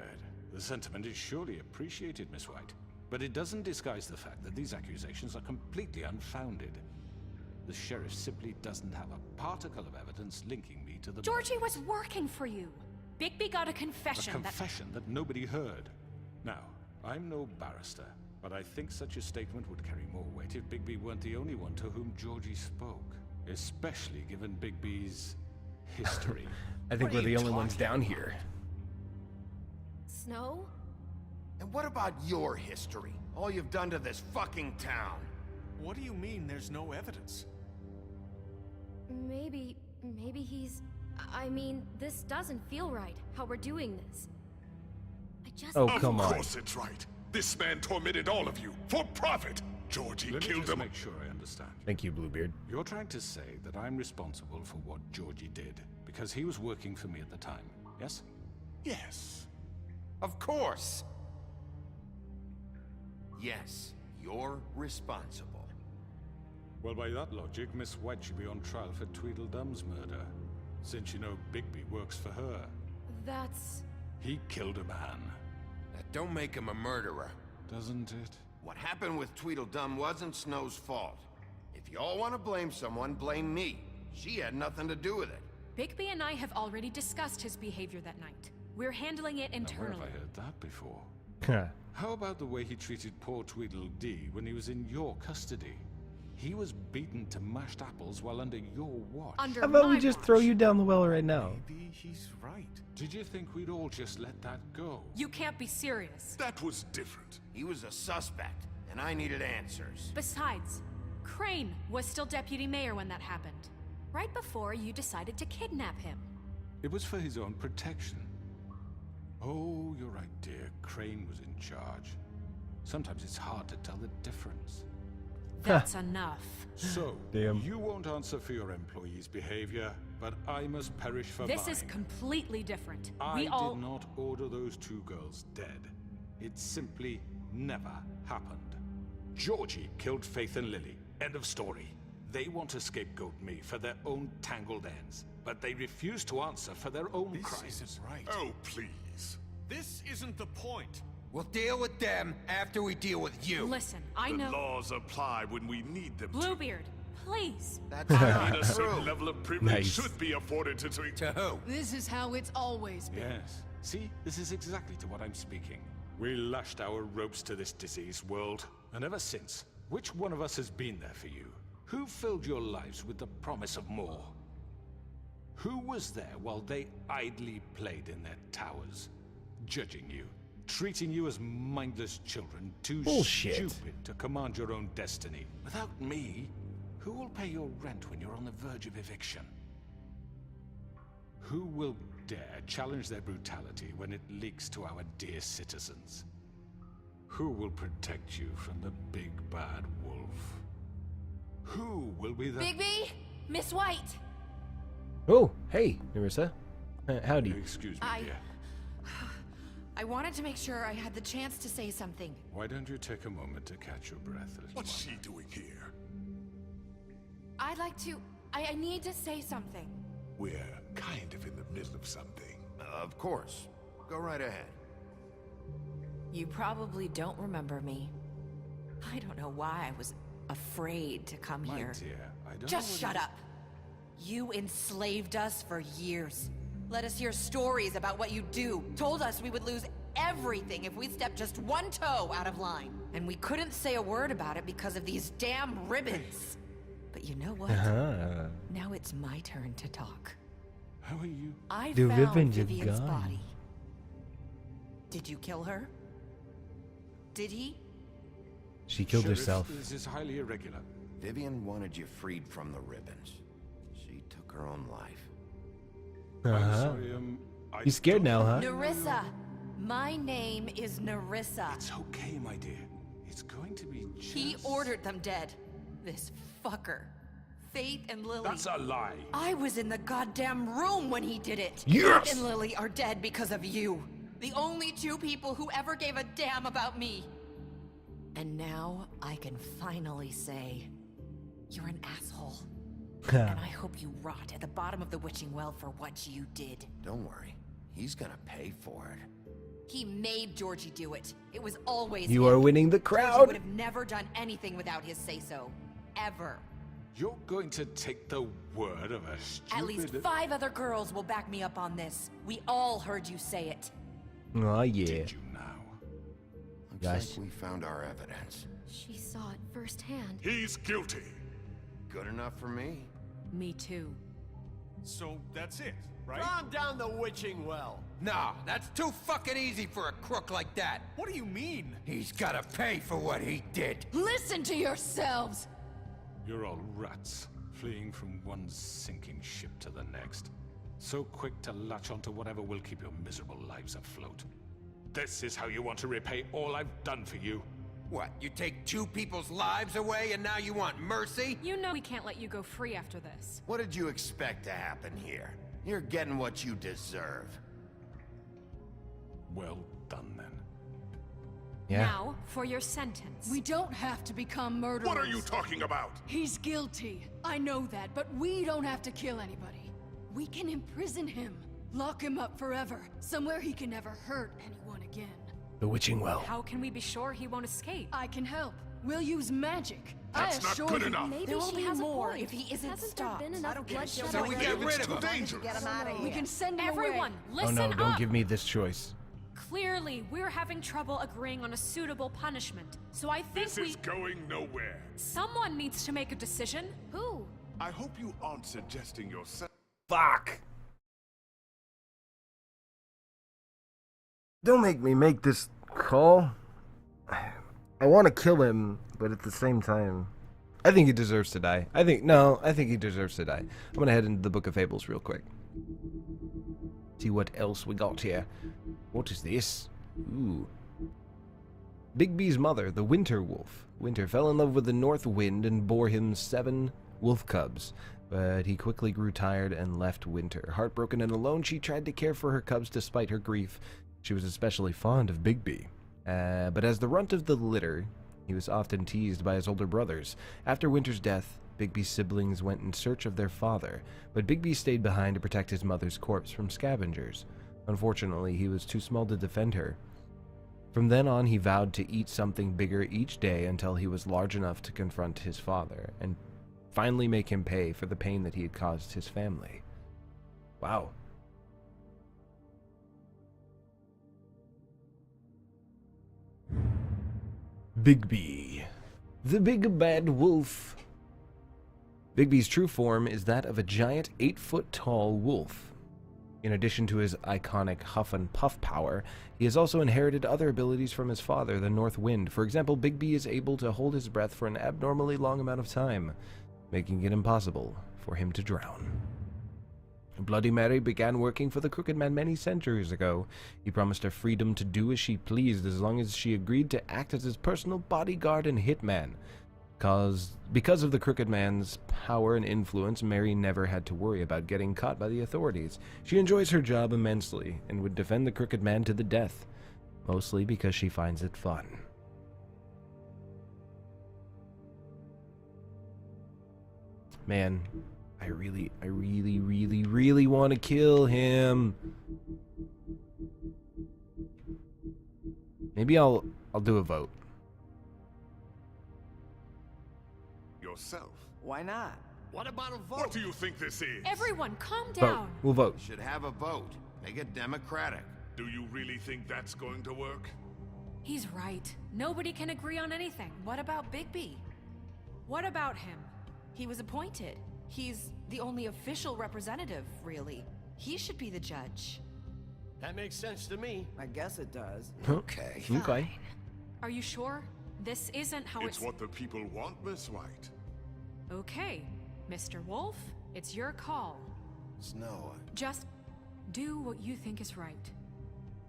The sentiment is surely appreciated, Miss White. But it doesn't disguise the fact that these accusations are completely unfounded. The sheriff simply doesn't have a particle of evidence linking me to the... Georgie was working for you. Bigby got a confession A confession that nobody heard. Now, I'm no barrister, but I think such a statement would carry more weight if Bigby weren't the only one to whom Georgie spoke. Especially given Bigby's history. I think we're the only ones down here. Snow? And what about your history? All you've done to this fucking town? What do you mean there's no evidence? Maybe he's... I mean, this doesn't feel right, how we're doing this. I just... Oh, come on. Of course it's right. This man tormented all of you, for profit. Georgie Let me killed just him. make sure I understand. Thank you, Bluebeard. You're trying to say that I'm responsible for what Georgie did, because he was working for me at the time, yes? Yes. Of course. Yes, you're responsible. Well, by that logic, Miss White should be on trial for Tweedledum's murder, since you know Bigby works for her. That's... He killed a man. That don't make him a murderer. Doesn't it? What happened with Tweedledum wasn't Snow's fault. If y'all want to blame someone, blame me. She had nothing to do with it. Bigby and I have already discussed his behavior that night. We're handling it Now, where internally. have I heard that before? How about the way he treated poor Tweedledee when he was in your custody? He was beaten to mashed apples while under your watch. How about we just throw you down the well right now? Maybe he's right. Did you think we'd all just let that go? You can't be serious. That was different. He was a suspect, and I needed answers. Besides, Crane was still deputy mayor when that happened. Right before you decided to kidnap him. It was for his own protection. Oh, you're right, dear. Crane was in charge. Sometimes it's hard to tell the difference. That's enough. So, Damn. you won't answer for your employees' behavior, but I must perish for This mine. is completely different. I We all... did not order those two girls dead. It simply never happened. Georgie killed Faith and Lily. End of story. They want to scapegoat me for their own tangled ends, but they refuse to answer for their own crimes. This isn't right. Oh, please. This isn't the point. We'll deal with them after we deal with you. Listen, I The know... laws apply when we need them Bluebeard, please. That's I mean, not a certain true. level of privilege Nice. should be afforded to To who? This is how it's always been. Yes. See, this is exactly to what I'm speaking. We lashed our ropes to this diseased world, and ever since, which one of us has been there for you? Who filled your lives with the promise of more? Who was there while they idly played in their towers, judging you, treating you as mindless children, too Bullshit. stupid to command your own destiny? Without me, who will pay your rent when you're on the verge of eviction? Who will dare challenge their brutality when it leaks to our dear citizens? Who will protect you from the big bad wolf? Who will be the... Bigby? Miss White! Oh, hey, Marissa. Howdy. Excuse me, dear. I wanted to make sure I had the chance to say something. Why don't you take a moment to catch your breath, little What's one? she doing here? I'd like to... I need to say something. We're kind of in the middle of something. Of course. Go right ahead. You probably don't remember me. I don't know why I was afraid to come My here. dear, I don't Just know what shut up. You enslaved us for years. Let us hear stories about what you do. Told us we would lose everything if we stepped just one toe out of line. And we couldn't say a word about it because of these damn ribbons. But you know what? Now it's my turn to talk. How are you? I The found ribbons are Vivian's gone. body. Did you kill her? Did he? She killed Sheriff, herself. This is highly irregular. Vivian wanted you freed from the ribbons. She took her own life. Uh-huh. Sorry, You scared now, huh? Nerissa! My name is Nerissa. It's okay, my dear. It's going to be just... He ordered them dead. This fucker. Faith and Lily. That's a lie. I was in the goddamn room when he did it. Yes! Faith and Lily are dead because of you. The only two people who ever gave a damn about me. And now I can finally say, you're an asshole. And I hope you rot at the bottom of the witching well for what you did. Don't worry. He's gonna pay for it. He made Georgie do it. It was always You him. are winning the Georgie crowd. would have never done anything without his say-so. Ever. You're going to take the word of a stupid... At least 5 other girls will back me up on this. We all heard you say it. Oh, yeah. Did you now? Looks Gosh. like we found our evidence. She saw it firsthand. He's guilty. Good enough for me. Me too. So that's it, right? Calm down the witching well. Nah, that's too fucking easy for a crook like that. What do you mean? He's gotta pay for what he did. Listen to yourselves! You're all rats, fleeing from one sinking ship to the next. So quick to latch onto whatever will keep your miserable lives afloat. This is how you want to repay all I've done for you. What, you take 2 people's lives away and now you want mercy? You know we can't let you go free after this. What did you expect to happen here? You're getting what you deserve. Well done, then. Yeah. Now, for your sentence. We don't have to become murderers. What are you talking about? He's guilty. I know that, but we don't have to kill anybody. We can imprison him. Lock him up forever. Somewhere he can never hurt anyone again. The witching well. How can we be sure he won't escape? I can help. We'll use magic. That's I not assure good you. enough. Maybe There will she be has more a point. if he isn't Hasn't stopped. there been enough bloodshed? So we get rid of him. Dangerous. Get him out of here. We can send him Everyone, away. Oh listen no, don't up! give me this choice. Clearly, we're having trouble agreeing on a suitable punishment. So I think This is going nowhere. someone needs to make a decision. Who? I hope you aren't suggesting yourself. Fuck. Don't make me make this call. I want to kill him, but at the same time, I think he deserves to die. I think he deserves to die. I'm gonna head into the Book of Fables real quick. See what else we got here. What is this? Ooh. Bigby's mother, the Winter Wolf. Winter fell in love with the North Wind and bore him 7 wolf cubs, but he quickly grew tired and left Winter. Heartbroken and alone, she tried to care for her cubs despite her grief. She was especially fond of Bigby. But as the runt of the litter, he was often teased by his older brothers. After Winter's death, Bigby's siblings went in search of their father, but Bigby stayed behind to protect his mother's corpse from scavengers. Unfortunately, he was too small to defend her. From then on, he vowed to eat something bigger each day until he was large enough to confront his father, and finally make him pay for the pain that he had caused his family. Wow. Bigby. The Big Bad Wolf. Bigby's true form is that of a giant 8-foot-tall wolf. In addition to his iconic huff and puff power, he has also inherited other abilities from his father, the North Wind. For example, Bigby is able to hold his breath for an abnormally long amount of time, making it impossible for him to drown. Bloody Mary began working for the Crooked Man many centuries ago. He promised her freedom to do as she pleased as long as she agreed to act as his personal bodyguard and hitman. Because of the Crooked Man's power and influence, Mary never had to worry about getting caught by the authorities. She enjoys her job immensely and would defend the Crooked Man to the death, mostly because she finds it fun. Man, I really want to kill him. Maybe I'll do a vote. Yourself. Why not? What about a vote? What do you think this is? Everyone, calm Vote. down. We'll vote. We should have a vote. Make it democratic. Do you really think that's going to work? He's right. Nobody can agree on anything. What about Bigby? What about him? He was appointed. He's the only official representative, really. He should be the judge. That makes sense to me. I guess it does. Okay. Are you sure? This isn't how It's what the people want, Miss White. Okay, Mr. Wolf, it's your call. Snow. Just do what you think is right.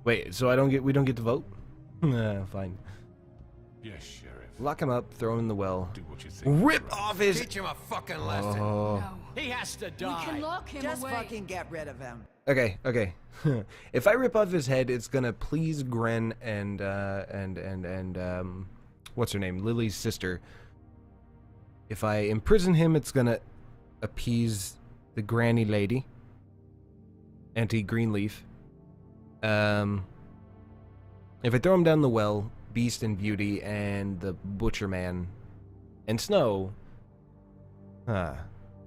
Wait, so we don't get to vote? Fine. Yes, Sheriff. Lock him up, throw him in the well. Do what you think. Rip off his... Teach him a fucking lesson. Oh. No. He has to die. We can lock him Just away. fucking get rid of him. Okay. If I rip off his head, it's gonna please Gren and what's her name? Lily's sister. If I imprison him, it's gonna appease the granny lady. Auntie Greenleaf. If I throw him down the well, Beast and Beauty and the Butcher Man and Snow.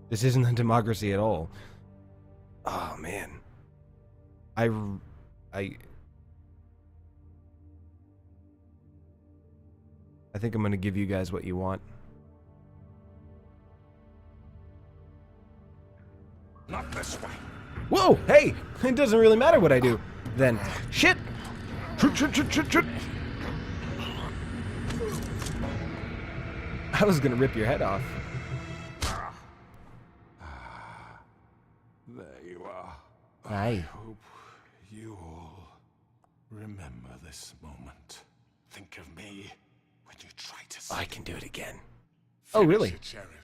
This isn't a democracy at all. Oh man. I think I'm gonna give you guys what you want. Not this way. Whoa! Hey! It doesn't really matter what I do. Then. Shit! Shit! I was gonna rip your head off. There you are. Aye. I hope you all remember this moment. Think of me when you try to save I can do it again. Oh, really?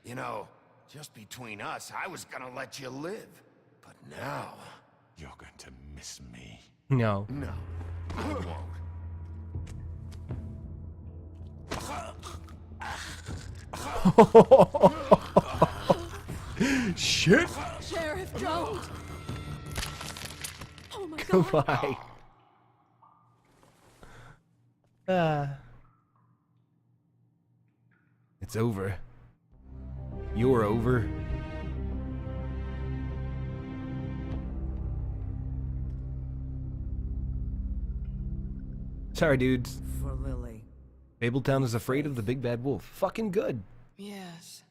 You know, just between us, I was gonna let you live. But now... You're going to miss me. No. No, I won't. Shit! Sheriff, don't! Oh my Goodbye. It's over. You're over. Sorry, dudes. For Lily. Fabletown is afraid of the big bad wolf. Fucking good. Yes,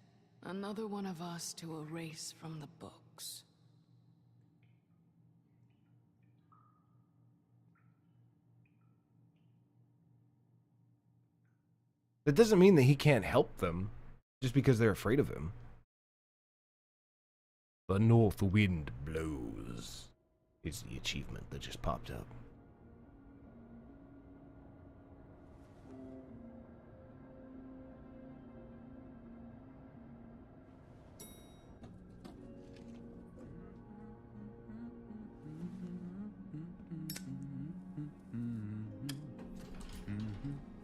another one of us to erase from the books. That doesn't mean that he can't help them, just because they're afraid of him. The north wind blows is the achievement that just popped up.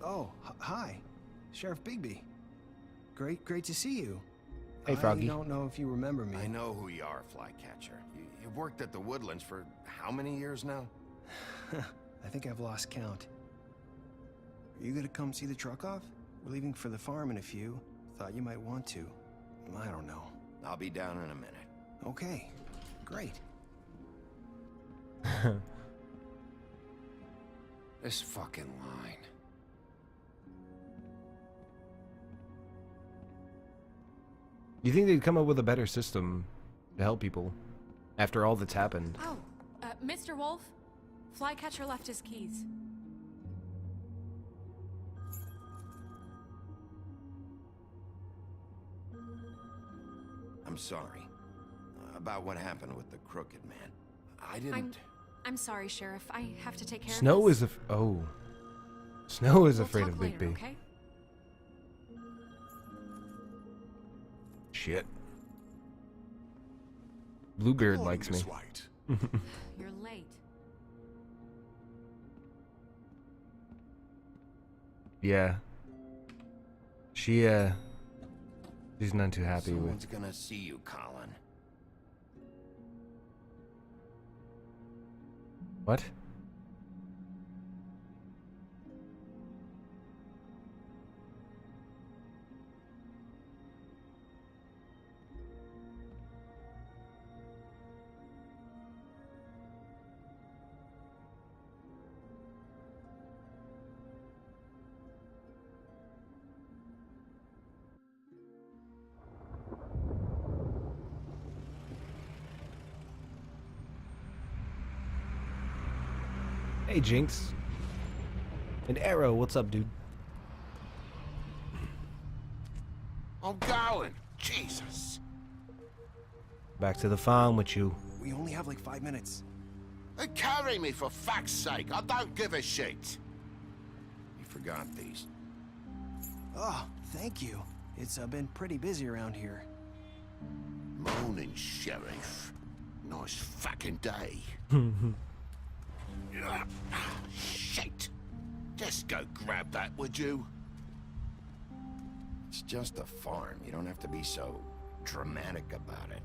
Oh, hi. Sheriff Bigby. Great to see you. Hey, Froggy. I don't know if you remember me. I know who you are, Flycatcher. You've worked at the Woodlands for how many years now? I think I've lost count. Are you gonna come see the truck off? We're leaving for the farm in a few. Thought you might want to. I don't know. I'll be down in a minute. Okay, great. This fucking line. You think they'd come up with a better system to help people after all that's happened? Oh, Mr. Wolf, Flycatcher left his keys. I'm sorry. About what happened with the Crooked Man. I didn't... I'm sorry, Sheriff. I have to take care Snow of is Snow is We'll afraid talk of Big later, B. okay? Shit. Bluebeard likes me. You're late. Yeah. She's not too happy Someone's with. gonna see you, Colin. What? Hey, Jinx. And Arrow, what's up, dude? I'm going. Jesus. Back to the farm with you. We only have like 5 minutes. Carry me for fuck's sake. I don't give a shit. You forgot these. Oh, thank you. It's been pretty busy around here. Morning, Sheriff. Nice fucking day. Shit. Just go grab that, would you? It's just a farm. You don't have to be so dramatic about it.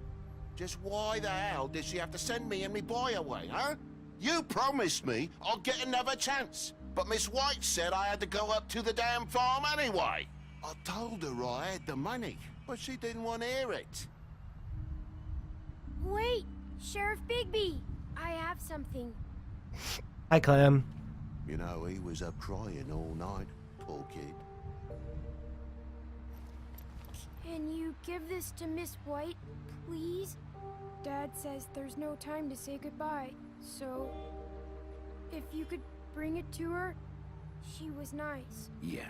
Just why the hell did she have to send me and me boy away, huh? You promised me I'll get another chance. But Miss White said I had to go up to the damn farm anyway. I told her I had the money, but she didn't want to hear it. Wait, Sheriff Bigby, I have something. Hi, Clem. You know, he was up crying all night, poor kid. Can you give this to Miss White, please? Dad says there's no time to say goodbye, so if you could bring it to her, she was nice. Yeah,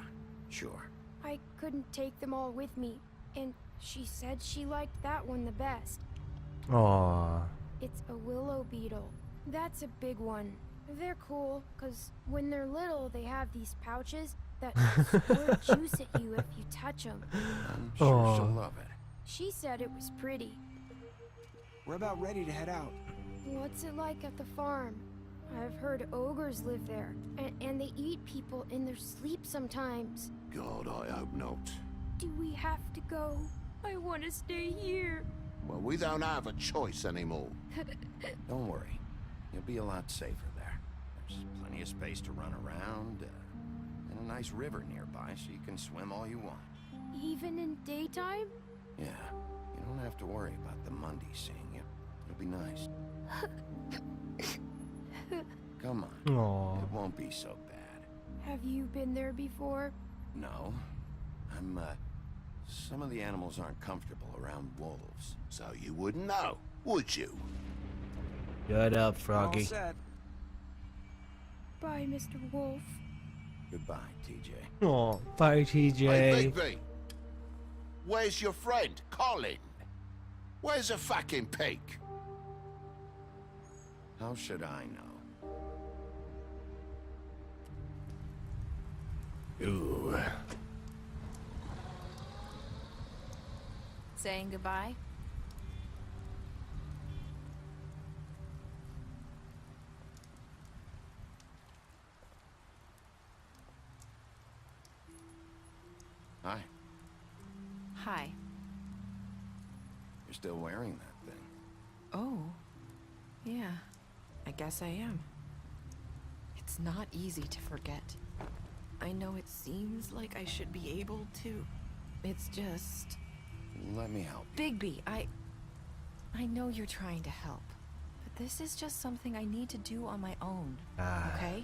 sure. I couldn't take them all with me, and she said she liked that one the best. Aww. It's a willow beetle. That's a big one. They're cool, because when they're little, they have these pouches that squirt juice at you if you touch them. I'm sure she'll love it. She said it was pretty. We're about ready to head out. What's it like at the farm? I've heard ogres live there, and they eat people in their sleep sometimes. God, I hope not. Do we have to go? I want to stay here. Well, we don't have a choice anymore. Don't worry. You'll be a lot safer there. There's plenty of space to run around, and a nice river nearby so you can swim all you want. Even in daytime? Yeah, you don't have to worry about the Mundies seeing you. It'll be nice. Come on. Aww. It won't be so bad. Have you been there before? No. Some of the animals aren't comfortable around wolves. So you wouldn't know, would you? Shut up, Froggy. All set. Bye, Mr. Wolf. Goodbye, TJ. Oh, bye, TJ. Hey, Bigby. Where's your friend, Colin? Where's the fucking pig? How should I know? Ooh. Saying goodbye? Hi. Hi. You're still wearing that thing. Oh. Yeah. I guess I am. It's not easy to forget. I know it seems like I should be able to. It's just... Let me help you. Bigby, I know you're trying to help. But this is just something I need to do on my own. Okay?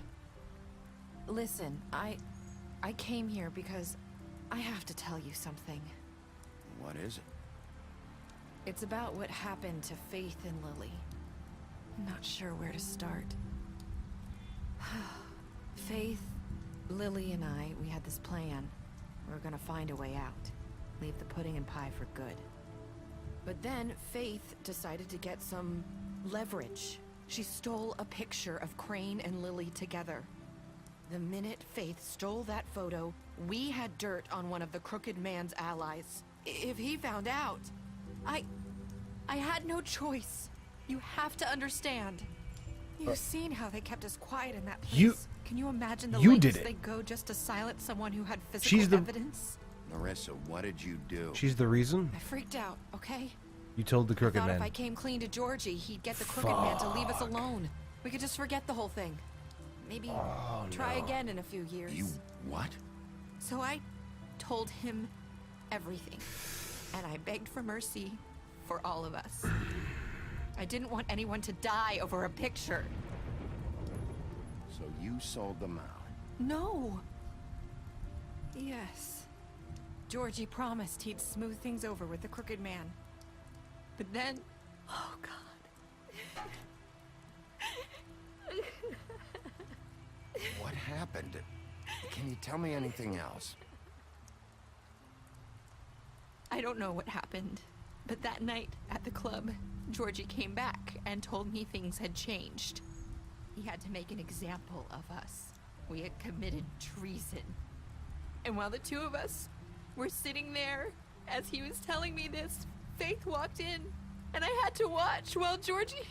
Listen, I came here because I have to tell you something. What is it? It's about what happened to Faith and Lily. I'm not sure where to start. Faith, Lily, and we had this plan. We were gonna find a way out. Leave the pudding and pie for good. But then Faith decided to get some leverage. She stole a picture of Crane and Lily together. The minute Faith stole that photo, we had dirt on one of the Crooked Man's allies. If he found out, I had no choice. You have to understand. You've seen how they kept us quiet in that place. Can you imagine the lengths they go just to silence someone who had physical evidence? Marissa, what did you do? She's the reason? I freaked out, okay? You told the Crooked I thought Man. if I came clean to Georgie, he'd get the Crooked Man to leave us alone. We could just forget the whole thing. Maybe try again in a few years. You what? So I told him everything. And I begged for mercy for all of us. I didn't want anyone to die over a picture. So you sold them out? No. Yes. Georgie promised he'd smooth things over with the Crooked Man. But then... Oh, God. What happened? Can you tell me anything else? I don't know what happened, but that night at the club, Georgie came back and told me things had changed. He had to make an example of us. We had committed treason. And while the two of us were sitting there, as he was telling me this, Faith walked in, and I had to watch while Georgie...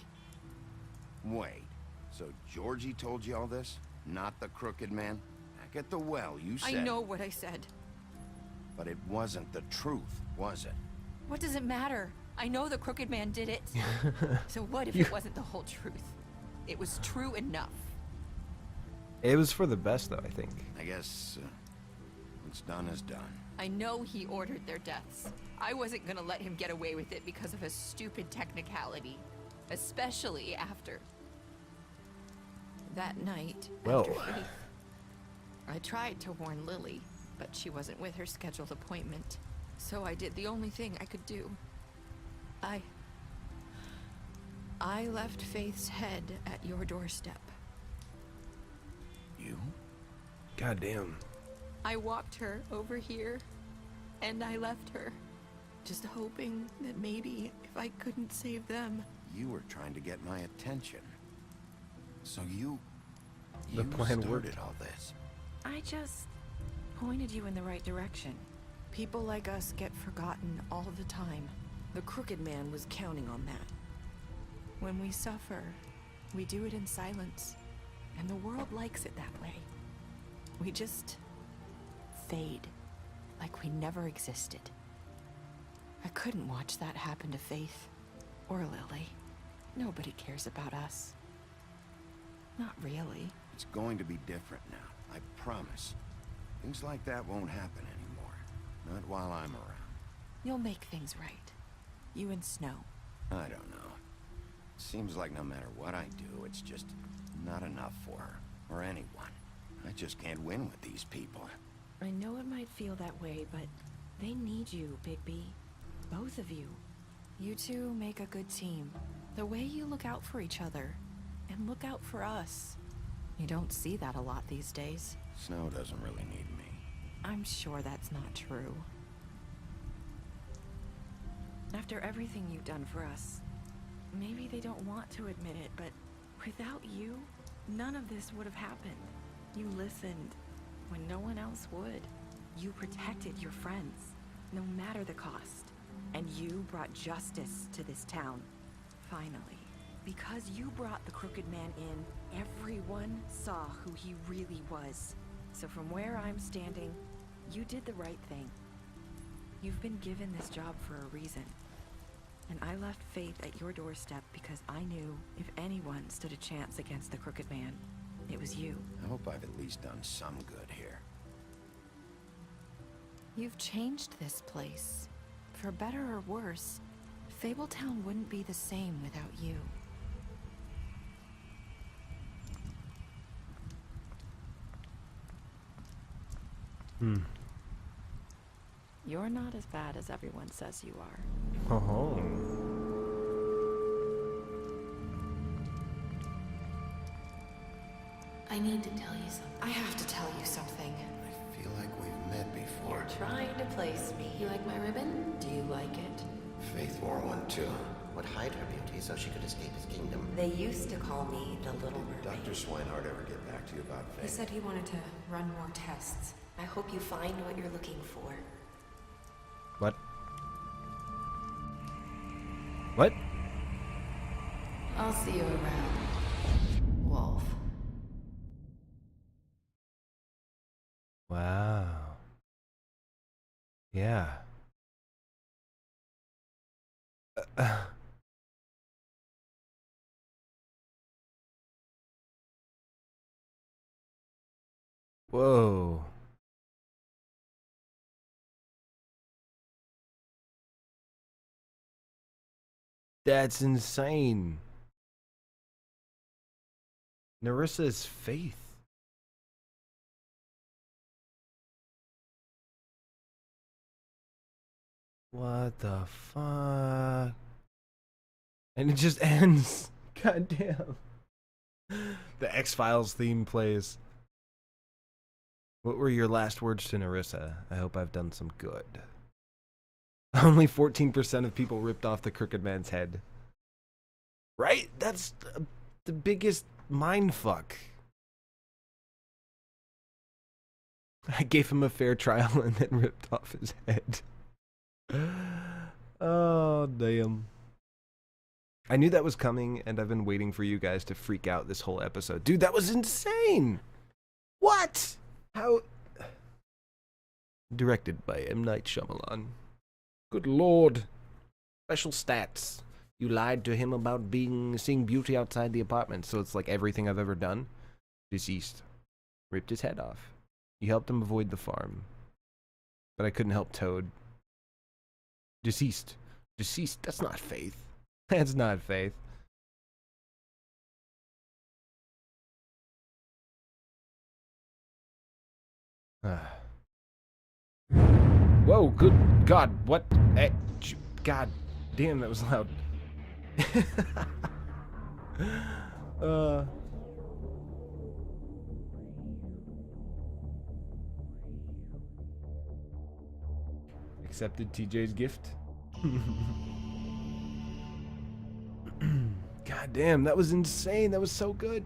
Wait, so Georgie told you all this? Not the crooked man? Back at the well, you said... I know what I said. But it wasn't the truth, was it? What does it matter? I know the crooked man did it. So what if it wasn't the whole truth? It was true enough. It was for the best, though, I think. I guess what's done is done. I know he ordered their deaths. I wasn't gonna let him get away with it because of a stupid technicality. Especially after... that night, after Faith. I tried to warn Lily, but she wasn't with her scheduled appointment. So I did the only thing I could do. I left Faith's head at your doorstep. You? Goddamn. I walked her over here, and I left her, just hoping that maybe if I couldn't save them... You were trying to get my attention. So you The plan worked. started all this. I just pointed you in the right direction. People like us get forgotten all the time. The crooked man was counting on that. When we suffer, we do it in silence, and the world likes it that way. We just fade, like we never existed. I couldn't watch that happen to Faith, or Lily. Nobody cares about us. Not really. It's going to be different now, I promise. Things like that won't happen anymore. Not while I'm around. You'll make things right. You and Snow. I don't know. It seems like no matter what I do, it's just not enough for her, or anyone. I just can't win with these people. I know it might feel that way, but they need you, Bigby. Both of you. You two make a good team. The way you look out for each other, and look out for us. You don't see that a lot these days. Snow doesn't really need me. I'm sure that's not true. After everything you've done for us, maybe they don't want to admit it, but without you, none of this would have happened. You listened when no one else would. You protected your friends, no matter the cost. And you brought justice to this town. Finally. Because you brought the Crooked Man in, everyone saw who he really was. So from where I'm standing, you did the right thing. You've been given this job for a reason. And I left Faith at your doorstep because I knew if anyone stood a chance against the Crooked Man, it was you. I hope I've at least done some good here. You've changed this place. For better or worse, Fabletown wouldn't be the same without you. You're not as bad as everyone says you are. Oh. I need to tell you something. I have to tell you something. I feel like we've met before. You're trying to place me. You like my ribbon? Do you like it? Faith wore one too. Would hide her beauty so she could escape his kingdom. They used to call me the Little Mermaid. Dr. Swinehart ever get back to you about Faith? He said he wanted to run more tests. I hope you find what you're looking for. What? What? I'll see you around, Wolf. Wow. Yeah. Whoa. That's insane. Nerissa's Faith. What the fuck? And it just ends. God damn. The X-Files theme plays. What were your last words to Nerissa? I hope I've done some good. Only 14% of people ripped off the Crooked Man's head. Right? That's the biggest mindfuck. I gave him a fair trial and then ripped off his head. Oh, damn. I knew that was coming, and I've been waiting for you guys to freak out this whole episode. Dude, that was insane! What? How? Directed by M. Night Shyamalan. Good lord. Special stats. You lied to him about seeing beauty outside the apartment, so it's like everything I've ever done. Deceased. Ripped his head off. You helped him avoid the farm. But I couldn't help Toad. Deceased. Deceased. That's not faith. That's not faith. Whoa, good God, what? God damn, that was loud. Accepted TJ's gift. God damn, that was insane. That was so good.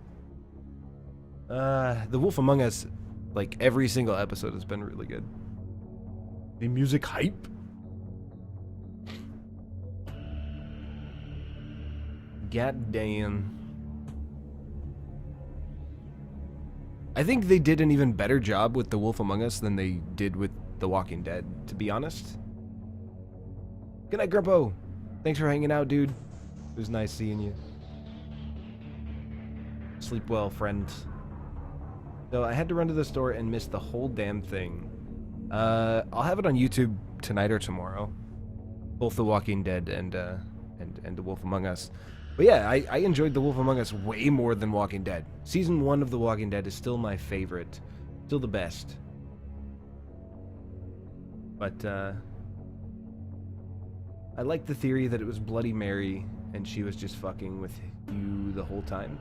The Wolf Among Us, like every single episode has been really good. The music hype. God damn. I think they did an even better job with The Wolf Among Us than they did with The Walking Dead, to be honest. Good night, Grumpo. Thanks for hanging out, dude. It was nice seeing you. Sleep well, friend. So I had to run to the store and miss the whole damn thing. I'll have it on YouTube tonight or tomorrow. Both The Walking Dead and The Wolf Among Us. But yeah, I enjoyed The Wolf Among Us way more than Walking Dead. Season 1 of The Walking Dead is still my favorite. Still the best. But, I like the theory that it was Bloody Mary and she was just fucking with you the whole time.